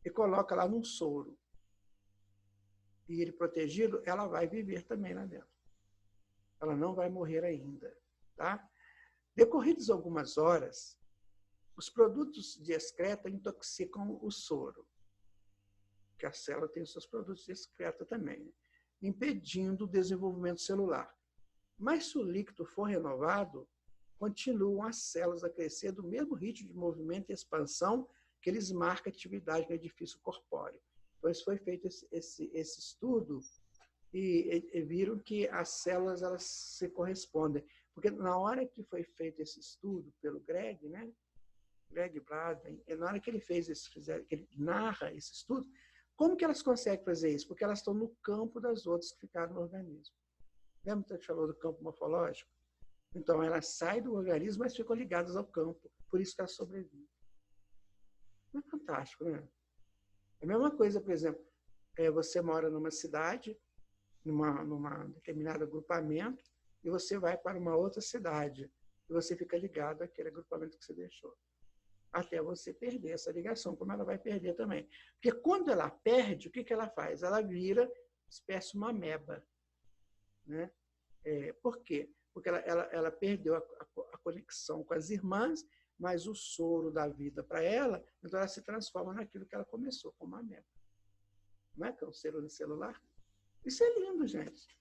e coloca lá num soro. E ele protegido, ela vai viver também lá dentro. Ela não vai morrer ainda. Tá? Decorridas algumas horas, os produtos de excreta intoxicam o soro, que a célula tem os seus produtos de excreta também, né? Impedindo o desenvolvimento celular. Mas se o líquido for renovado, continuam as células a crescer do mesmo ritmo de movimento e expansão que eles marcam a atividade no edifício corpóreo. Então, foi feito esse estudo e viram que as células elas se correspondem. Porque na hora que foi feito esse estudo pelo Greg, né? Greg Braden, na hora que ele que ele narra esse estudo, como que elas conseguem fazer isso? Porque elas estão no campo das outras que ficaram no organismo. Lembra que a gente falou do campo morfológico? Então, elas saem do organismo, mas ficam ligadas ao campo. Por isso que elas sobrevivem. É fantástico, né? É a mesma coisa, por exemplo, você mora numa cidade, numa determinado agrupamento, e você vai para uma outra cidade, e você fica ligado àquele agrupamento que você deixou. Até você perder essa ligação, como ela vai perder também. Porque quando ela perde, o que ela faz? Ela vira espécie de uma ameba. Né? Por quê? Porque ela perdeu a conexão com as irmãs, mas o soro da vida para ela, então ela se transforma naquilo que ela começou, como uma ameba. Não é que é um ser unicelular? Isso é lindo, gente.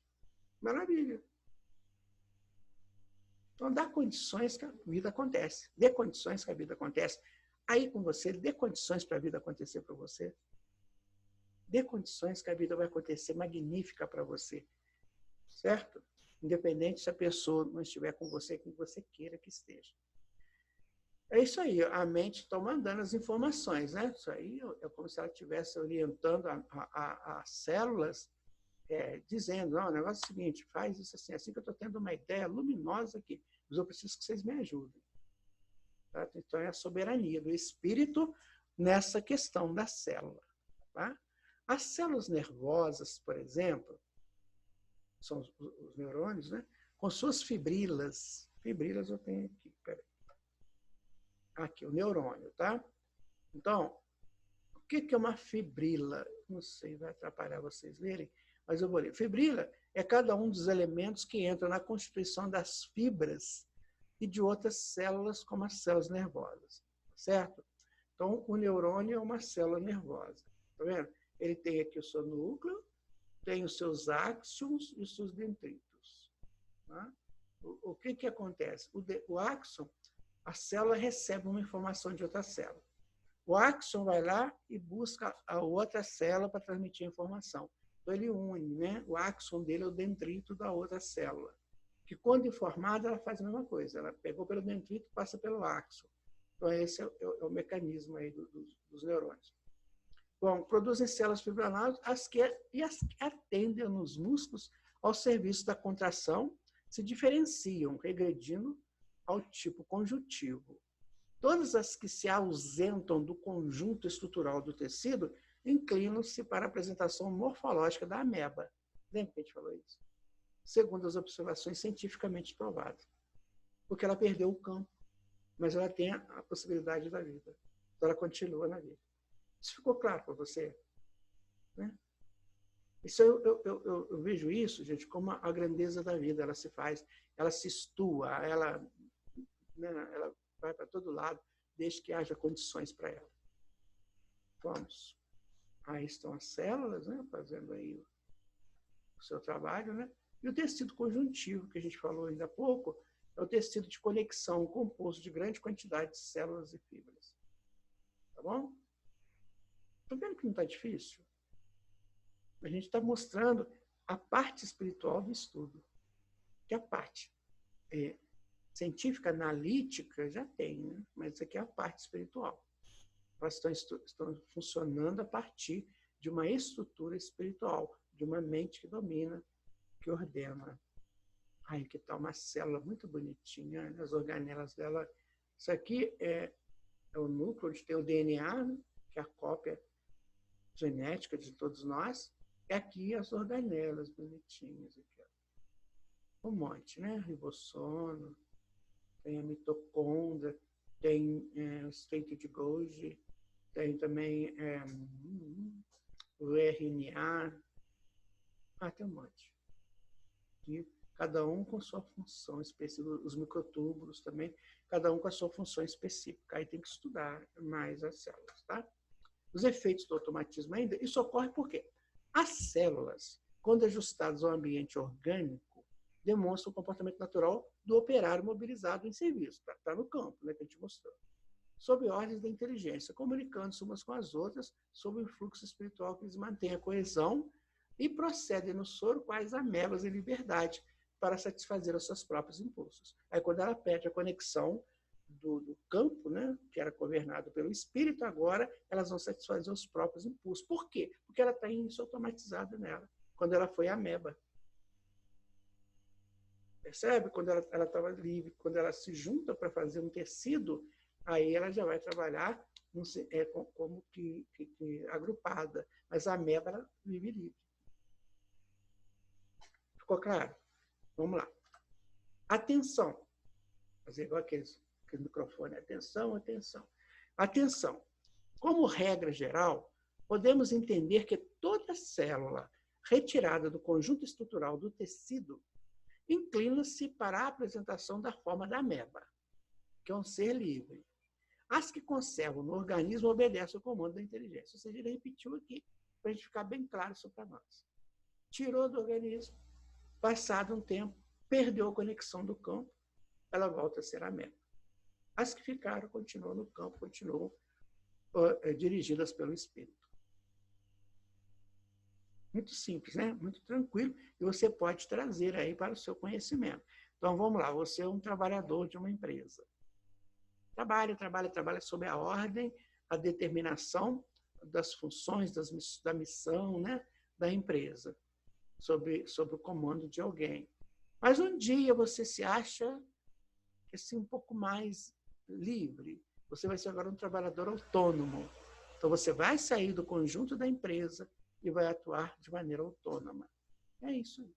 Maravilha. Então, dá condições que a vida acontece. Dê condições que a vida acontece. Aí, com você, dê condições para a vida acontecer para você. Dê condições que a vida vai acontecer magnífica para você. Certo? Independente se a pessoa não estiver com você, quem você queira que esteja. É isso aí. A mente está mandando as informações, né? Isso aí é como se ela estivesse orientando as células, dizendo, não, o negócio é o seguinte, faz isso assim que eu estou tendo uma ideia luminosa aqui, mas eu preciso que vocês me ajudem. Tá? Então, é a soberania do espírito nessa questão da célula. Tá? As células nervosas, por exemplo, são os neurônios, né? Com suas fibrilas. Fibrilas eu tenho aqui, peraí. Aqui, o neurônio, tá? Então, o que é uma fibrila? Não sei, vai atrapalhar vocês lerem, mas eu vou ler. Fibrila é cada um dos elementos que entram na constituição das fibras e de outras células, como as células nervosas, certo? Então, o neurônio é uma célula nervosa, tá vendo? Ele tem aqui o seu núcleo, tem os seus áxions e os seus dendritos. Tá? O que acontece? O áxion, a célula recebe uma informação de outra célula. O áxion vai lá e busca a outra célula para transmitir a informação. Então, ele une, né? O áxion dele é o dendrito da outra célula. que quando informada, ela faz a mesma coisa. Ela pegou pelo dendrito, passa pelo axon. Então, esse é o mecanismo aí dos neurônios. Bom, produzem células fibrinossas as que atendem nos músculos ao serviço da contração, se diferenciam, regredindo ao tipo conjuntivo. Todas as que se ausentam do conjunto estrutural do tecido inclinam-se para a apresentação morfológica da ameba. Lembra que a gente falou isso? Segundo as observações cientificamente provadas. Porque ela perdeu o campo, mas ela tem a possibilidade da vida. Então, ela continua na vida. Isso ficou claro para você? Né? Isso eu vejo isso, gente, como a grandeza da vida. Ela se faz, ela se estua, ela vai para todo lado, desde que haja condições para ela. Vamos. Aí estão as células, né, fazendo aí o seu trabalho, né? E o tecido conjuntivo, que a gente falou ainda há pouco, é o tecido de conexão composto de grande quantidade de células e fibras. Tá bom? Tá vendo que não está difícil? A gente está mostrando a parte espiritual do estudo. Que a parte científica, analítica, já tem, né? Mas isso aqui é a parte espiritual. Elas estão funcionando a partir de uma estrutura espiritual, de uma mente que domina, que ordena. Aí que está uma célula muito bonitinha, as organelas dela. Isso aqui é o núcleo onde tem o DNA, né? Que é a cópia genética de todos nós. E aqui as organelas bonitinhas. Aqui, ó. Um monte, né? Ribossomo, tem a mitocôndria, tem o estreito de Golgi, tem também o RNA. Tem um monte. E cada um com sua função específica. Os microtúbulos também, cada um com a sua função específica. Aí tem que estudar mais as células, tá? Os efeitos do automatismo ainda, isso ocorre por quê? As células, quando ajustadas ao ambiente orgânico, demonstram o comportamento natural do operário mobilizado em serviço. Está no campo, né, que a gente mostrou. Sob ordens da inteligência, comunicando-se umas com as outras sob o fluxo espiritual que lhes mantém a coesão e procedem no soro quais amebas em liberdade para satisfazer os seus próprios impulsos. Aí, quando ela perde a conexão do campo, né, que era governado pelo espírito, agora elas vão satisfazer os próprios impulsos. Por quê? Porque ela está em isso automatizado nela, quando ela foi ameba. Percebe? Quando ela estava livre, quando ela se junta para fazer um tecido, aí ela já vai trabalhar como que agrupada. Mas a ameba, ela vive livre. Ficou claro? Vamos lá. Atenção. Fazer igual aquele microfone. Atenção, atenção. Atenção. Como regra geral, podemos entender que toda célula retirada do conjunto estrutural do tecido inclina-se para a apresentação da forma da ameba, que é um ser livre. As que conservam no organismo obedecem ao comando da inteligência. Ou seja, ele repetiu aqui, para a gente ficar bem claro isso para nós. Tirou do organismo, passado um tempo, perdeu a conexão do campo, ela volta a ser ameba. As que ficaram, continuam no campo, continuam dirigidas pelo espírito. Muito simples, né? Muito tranquilo, e você pode trazer aí para o seu conhecimento. Então, vamos lá, você é um trabalhador de uma empresa. Trabalha sob a ordem, a determinação das funções, da missão, né, da empresa, sob o comando de alguém. Mas um dia você se acha assim, um pouco mais livre. Você vai ser agora um trabalhador autônomo. Então, você vai sair do conjunto da empresa e vai atuar de maneira autônoma. É isso,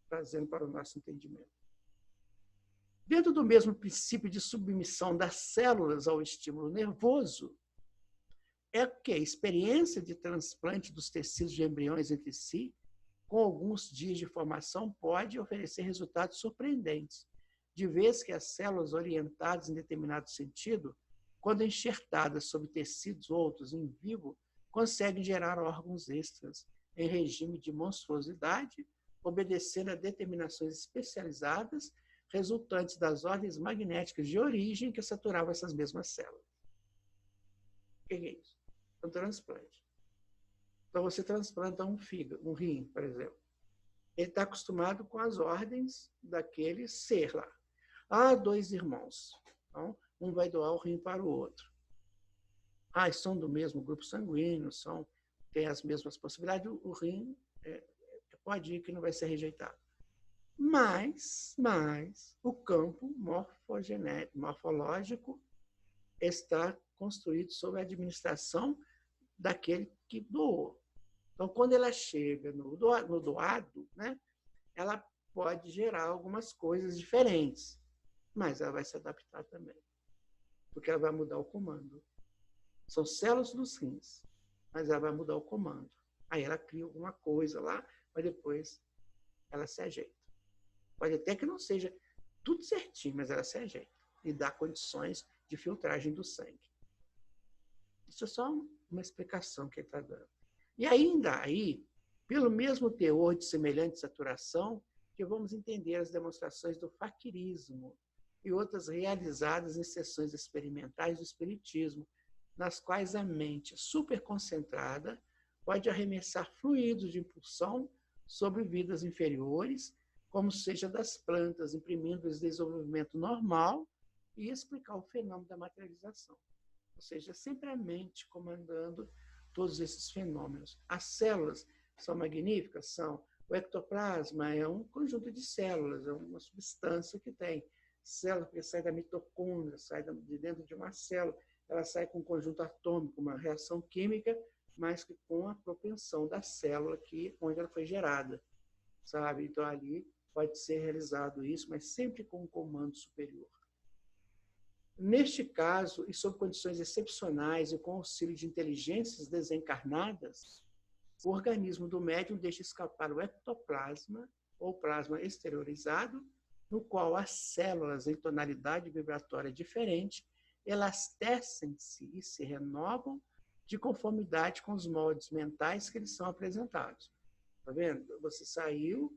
trazendo para o nosso entendimento. Dentro do mesmo princípio de submissão das células ao estímulo nervoso, é que a experiência de transplante dos tecidos de embriões entre si, com alguns dias de formação, pode oferecer resultados surpreendentes, de vez que as células orientadas em determinado sentido, quando enxertadas sobre tecidos outros em vivo, conseguem gerar órgãos extras em regime de monstruosidade, obedecendo a determinações especializadas resultantes das ordens magnéticas de origem que saturavam essas mesmas células. O que é isso? É um transplante. Então, você transplanta um fígado, um rim, por exemplo. Ele está acostumado com as ordens daquele ser lá. Ah, 2 irmãos. Então, um vai doar o rim para o outro. Ah, são do mesmo grupo sanguíneo, têm as mesmas possibilidades, o rim pode ir que não vai ser rejeitado. Mas o campo morfológico está construído sob a administração daquele que doou. Então, quando ela chega no doado, né, ela pode gerar algumas coisas diferentes, mas ela vai se adaptar também, porque ela vai mudar o comando. São células dos rins, mas ela vai mudar o comando. Aí ela cria alguma coisa lá, mas depois ela se ajeita. Pode até que não seja tudo certinho, mas ela se ajeita e dá condições de filtragem do sangue. Isso é só uma explicação que ele está dando. E ainda aí, pelo mesmo teor de semelhante saturação, que vamos entender as demonstrações do faquirismo e outras realizadas em sessões experimentais do espiritismo, nas quais a mente superconcentrada pode arremessar fluidos de impulsão sobre vidas inferiores, como seja das plantas, imprimindo o desenvolvimento normal e explicar o fenômeno da materialização. Ou seja, sempre a mente comandando todos esses fenômenos. As células são magníficas? São. O ectoplasma é um conjunto de células, é uma substância que tem célula que sai da mitocôndria, sai de dentro de uma célula, ela sai com um conjunto atômico, uma reação química, mas que com a propensão da célula onde ela foi gerada, sabe? Então, ali pode ser realizado isso, mas sempre com um comando superior. Neste caso, e sob condições excepcionais e com auxílio de inteligências desencarnadas, o organismo do médium deixa escapar o ectoplasma, ou plasma exteriorizado, no qual as células em tonalidade vibratória diferente elastecem-se e se renovam de conformidade com os moldes mentais que lhes são apresentados. Está vendo? Você saiu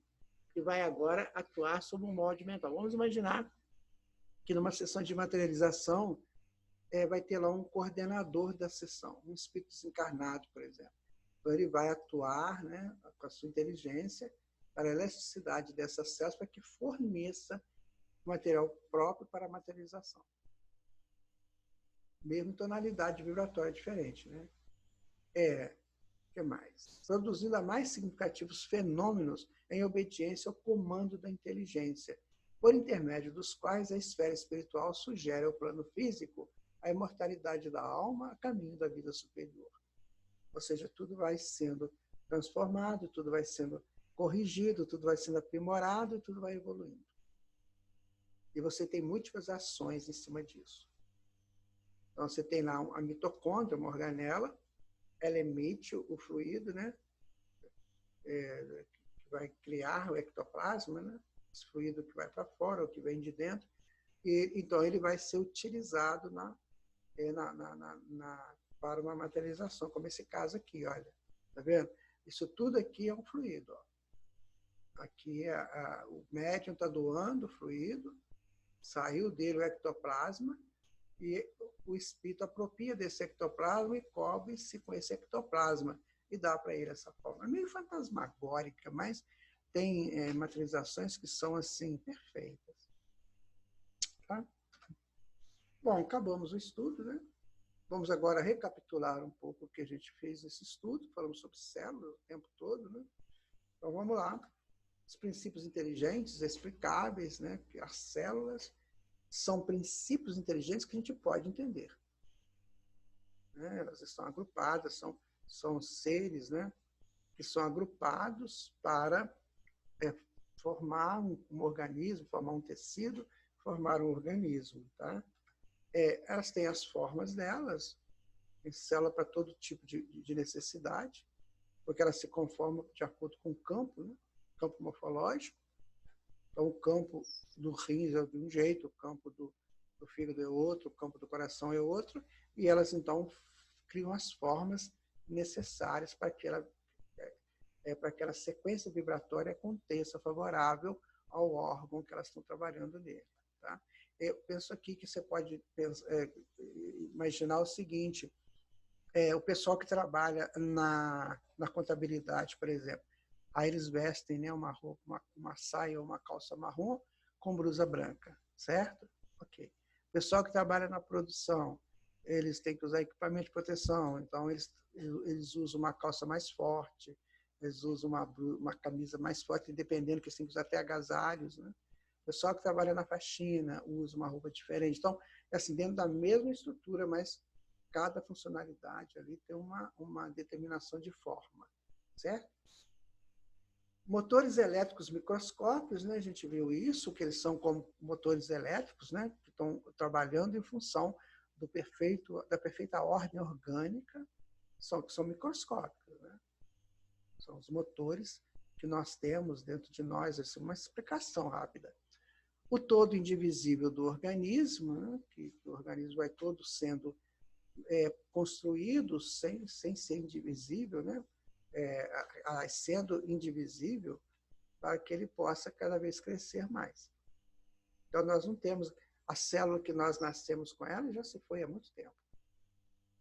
e vai agora atuar sob um molde mental. Vamos imaginar que numa sessão de materialização vai ter lá um coordenador da sessão, um espírito desencarnado, por exemplo. Então, ele vai atuar, né, com a sua inteligência para a elasticidade dessas células para que forneça material próprio para a materialização. Mesmo tonalidade vibratória diferente, né? O que mais? Produzindo a mais significativos fenômenos em obediência ao comando da inteligência, por intermédio dos quais a esfera espiritual sugere ao plano físico a imortalidade da alma a caminho da vida superior. Ou seja, tudo vai sendo transformado, tudo vai sendo corrigido, tudo vai sendo aprimorado, tudo vai evoluindo. E você tem múltiplas ações em cima disso. Então, você tem lá a mitocôndria, uma organela, ela emite o fluido, né? Que vai criar o ectoplasma, né? Esse fluido que vai para fora, o que vem de dentro. E, então, ele vai ser utilizado para uma materialização, como esse caso aqui, olha. Tá vendo? Isso tudo aqui é um fluido. Ó. Aqui o médium está doando o fluido, saiu dele o ectoplasma, e o espírito apropria desse ectoplasma e cobre-se com esse ectoplasma e dá para ele essa forma. É meio fantasmagórica, mas tem materializações que são assim perfeitas. Tá? Bom, acabamos o estudo, né? Vamos agora recapitular um pouco o que a gente fez nesse estudo. Falamos sobre células o tempo todo, né? Então vamos lá. Os princípios inteligentes, explicáveis, né? Que as células são princípios inteligentes que a gente pode entender. Né? Elas estão agrupadas, são seres, né? Que são agrupados para formar um organismo, formar um tecido, formar um organismo. Tá? Elas têm as formas delas, tem célula para todo tipo de necessidade, porque elas se conformam de acordo com o campo, né? Campo morfológico. Então, o campo do rins é de um jeito, o campo do fígado é outro, o campo do coração é outro, e elas, então, criam as formas necessárias para para aquela sequência vibratória aconteça favorável ao órgão que elas estão trabalhando nele. Tá? Eu penso aqui que você pode imaginar o seguinte, o pessoal que trabalha na contabilidade, por exemplo, Aí eles vestem, né, uma roupa, uma saia ou uma calça marrom com blusa branca, certo? Ok. O pessoal que trabalha na produção, eles têm que usar equipamento de proteção, então eles usam uma calça mais forte, eles usam uma camisa mais forte, dependendo que eles têm que usar até agasalhos, né? O pessoal que trabalha na faxina usa uma roupa diferente. Então, é assim, dentro da mesma estrutura, mas cada funcionalidade ali tem uma determinação de forma, certo? Motores elétricos microscópicos, né? A gente viu isso, que eles são como motores elétricos, né? Que estão trabalhando em função da perfeita ordem orgânica, que são microscópicos, né? São os motores que nós temos dentro de nós, assim, uma explicação rápida. O todo indivisível do organismo, né? Que o organismo vai todo sendo construído sem ser indivisível, né? Sendo indivisível para que ele possa cada vez crescer mais. Então, nós não temos a célula que nós nascemos com ela, já se foi há muito tempo.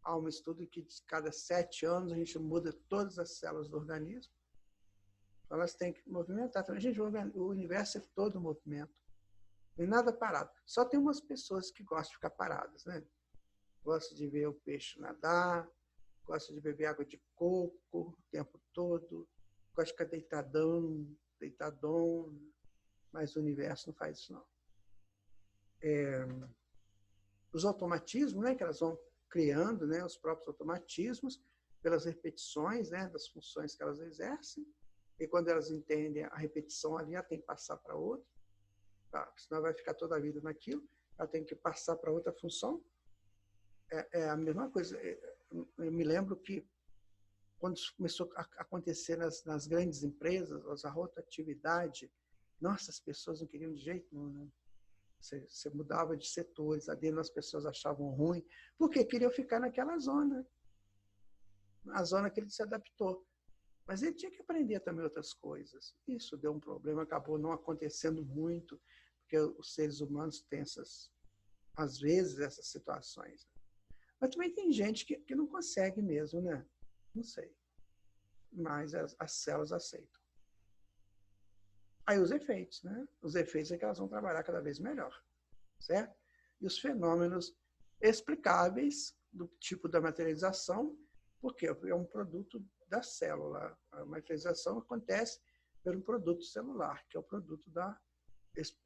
Há um estudo que de cada 7 anos a gente muda todas as células do organismo. Então, elas têm que movimentar. Então, o universo é todo movimento. Não tem nada parado. Só tem umas pessoas que gostam de ficar paradas, né? Gostam de ver o peixe nadar, gosta de beber água de coco o tempo todo, gosta de ficar deitadão, mas o universo não faz isso, não. Os automatismos, né, que elas vão criando, né, os próprios automatismos, pelas repetições, né, das funções que elas exercem, e quando elas entendem a repetição ali, ela tem que passar para outra, tá? Senão vai ficar toda a vida naquilo, ela tem que passar para outra função. É a mesma coisa. Eu me lembro que quando começou a acontecer nas grandes empresas, a rotatividade, nossa, as pessoas não queriam de jeito nenhum, né? Você mudava de setores, ali as pessoas achavam ruim, porque queriam ficar naquela zona, a zona que ele se adaptou. Mas ele tinha que aprender também outras coisas. Isso deu um problema, acabou não acontecendo muito, porque os seres humanos têm às vezes, essas situações. Mas também tem gente que não consegue mesmo, né? Não sei. Mas as células aceitam. Aí os efeitos, né? Os efeitos é que elas vão trabalhar cada vez melhor, certo? E os fenômenos explicáveis do tipo da materialização, porque é um produto da célula. A materialização acontece pelo produto celular, que é o produto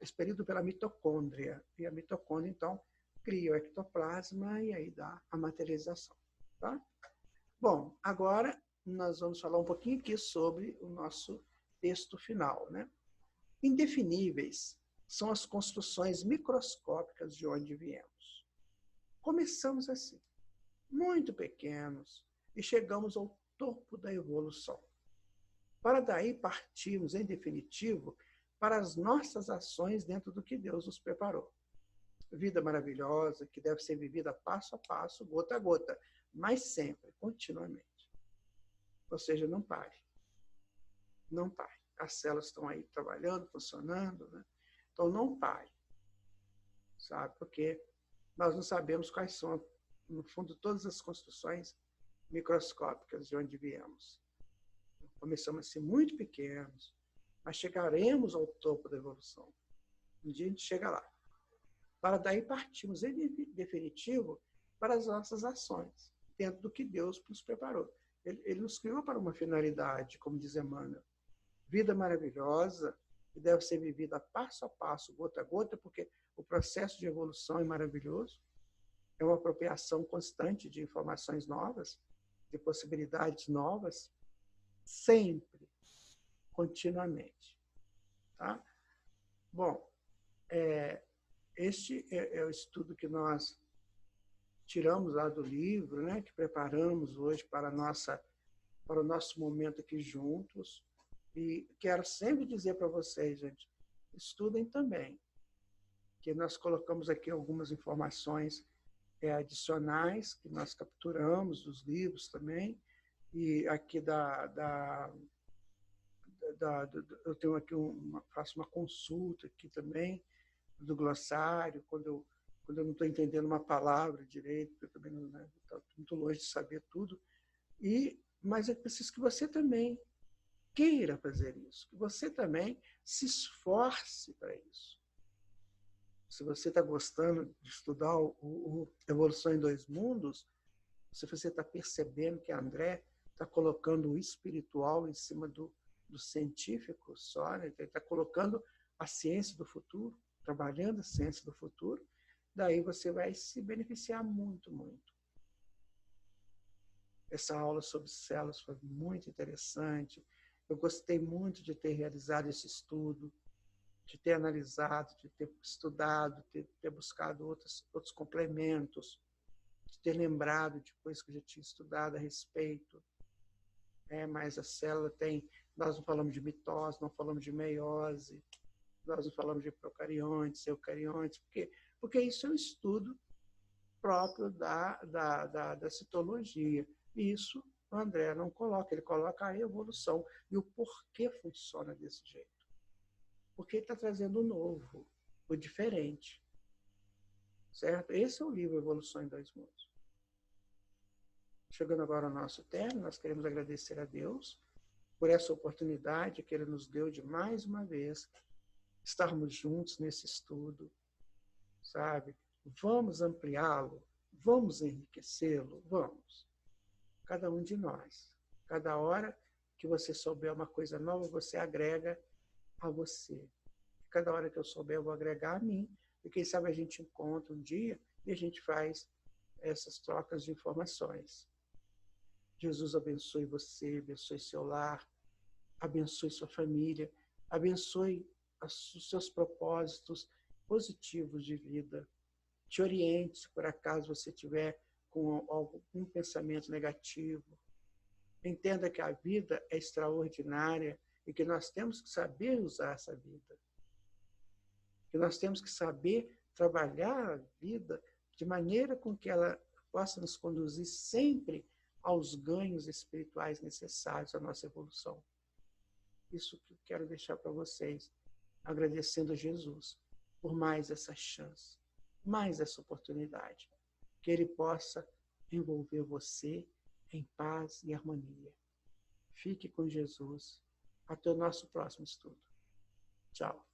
expelido pela mitocôndria. E a mitocôndria, então, cria o ectoplasma e aí dá a materialização, tá? Bom, agora nós vamos falar um pouquinho aqui sobre o nosso texto final, né? Indefiníveis são as construções microscópicas de onde viemos. Começamos assim, muito pequenos, e chegamos ao topo da evolução. Para daí partirmos, em definitivo, para as nossas ações dentro do que Deus nos preparou. Vida maravilhosa, que deve ser vivida passo a passo, gota a gota, mas sempre, continuamente. Ou seja, não pare. Não pare. As células estão aí trabalhando, funcionando, né? Então, não pare. Sabe? Porque nós não sabemos quais são, no fundo, todas as construções microscópicas de onde viemos. Começamos a ser muito pequenos, mas chegaremos ao topo da evolução. Um dia a gente chega lá. Para daí partimos, em definitivo, para as nossas ações, dentro do que Deus nos preparou. Ele nos criou para uma finalidade, como diz Emmanuel. Vida maravilhosa, que deve ser vivida passo a passo, gota a gota, porque o processo de evolução é maravilhoso, é uma apropriação constante de informações novas, de possibilidades novas, sempre, continuamente. Tá? Bom, este é o estudo que nós tiramos lá do livro, né, que preparamos hoje para o nosso momento aqui juntos. E quero sempre dizer para vocês, gente, estudem também, que nós colocamos aqui algumas informações adicionais que nós capturamos dos livros também, e aqui eu tenho aqui faço uma consulta aqui também do glossário, quando eu não estou entendendo uma palavra direito, porque eu também não estou muito longe de saber tudo. Mas é preciso que você também queira fazer isso, que você também se esforce para isso. Se você está gostando de estudar o Evolução em Dois Mundos, se você está percebendo que André está colocando o espiritual em cima do científico só, né? Ele está colocando a ciência do futuro, trabalhando a ciência do futuro, daí você vai se beneficiar muito, muito. Essa aula sobre células foi muito interessante. Eu gostei muito de ter realizado esse estudo, de ter analisado, de ter estudado, de ter buscado outros complementos, de ter lembrado de coisas que eu já tinha estudado a respeito. Mas a célula tem... Nós não falamos de mitose, não falamos de meiose, nós não falamos de procariontes, eucariontes, porque isso é um estudo próprio da citologia. E isso o André não coloca, ele coloca a evolução e o porquê funciona desse jeito. Porque ele está trazendo o novo, o diferente. Certo? Esse é o livro Evolução em Dois Mundos. Chegando agora ao nosso término, nós queremos agradecer a Deus por essa oportunidade que Ele nos deu de, mais uma vez, estarmos juntos nesse estudo, sabe? Vamos ampliá-lo, vamos enriquecê-lo, vamos. Cada um de nós. Cada hora que você souber uma coisa nova, você agrega a você. Cada hora que eu souber, eu vou agregar a mim. E quem sabe a gente encontra um dia e a gente faz essas trocas de informações. Jesus abençoe você, abençoe seu lar, abençoe sua família, abençoe os seus propósitos positivos de vida. Te oriente, se por acaso você tiver com algum pensamento negativo. Entenda que a vida é extraordinária e que nós temos que saber usar essa vida. Que nós temos que saber trabalhar a vida de maneira com que ela possa nos conduzir sempre aos ganhos espirituais necessários à nossa evolução. Isso que eu quero deixar para vocês, agradecendo a Jesus por mais essa chance, mais essa oportunidade, que Ele possa envolver você em paz e harmonia. Fique com Jesus. Até o nosso próximo estudo. Tchau.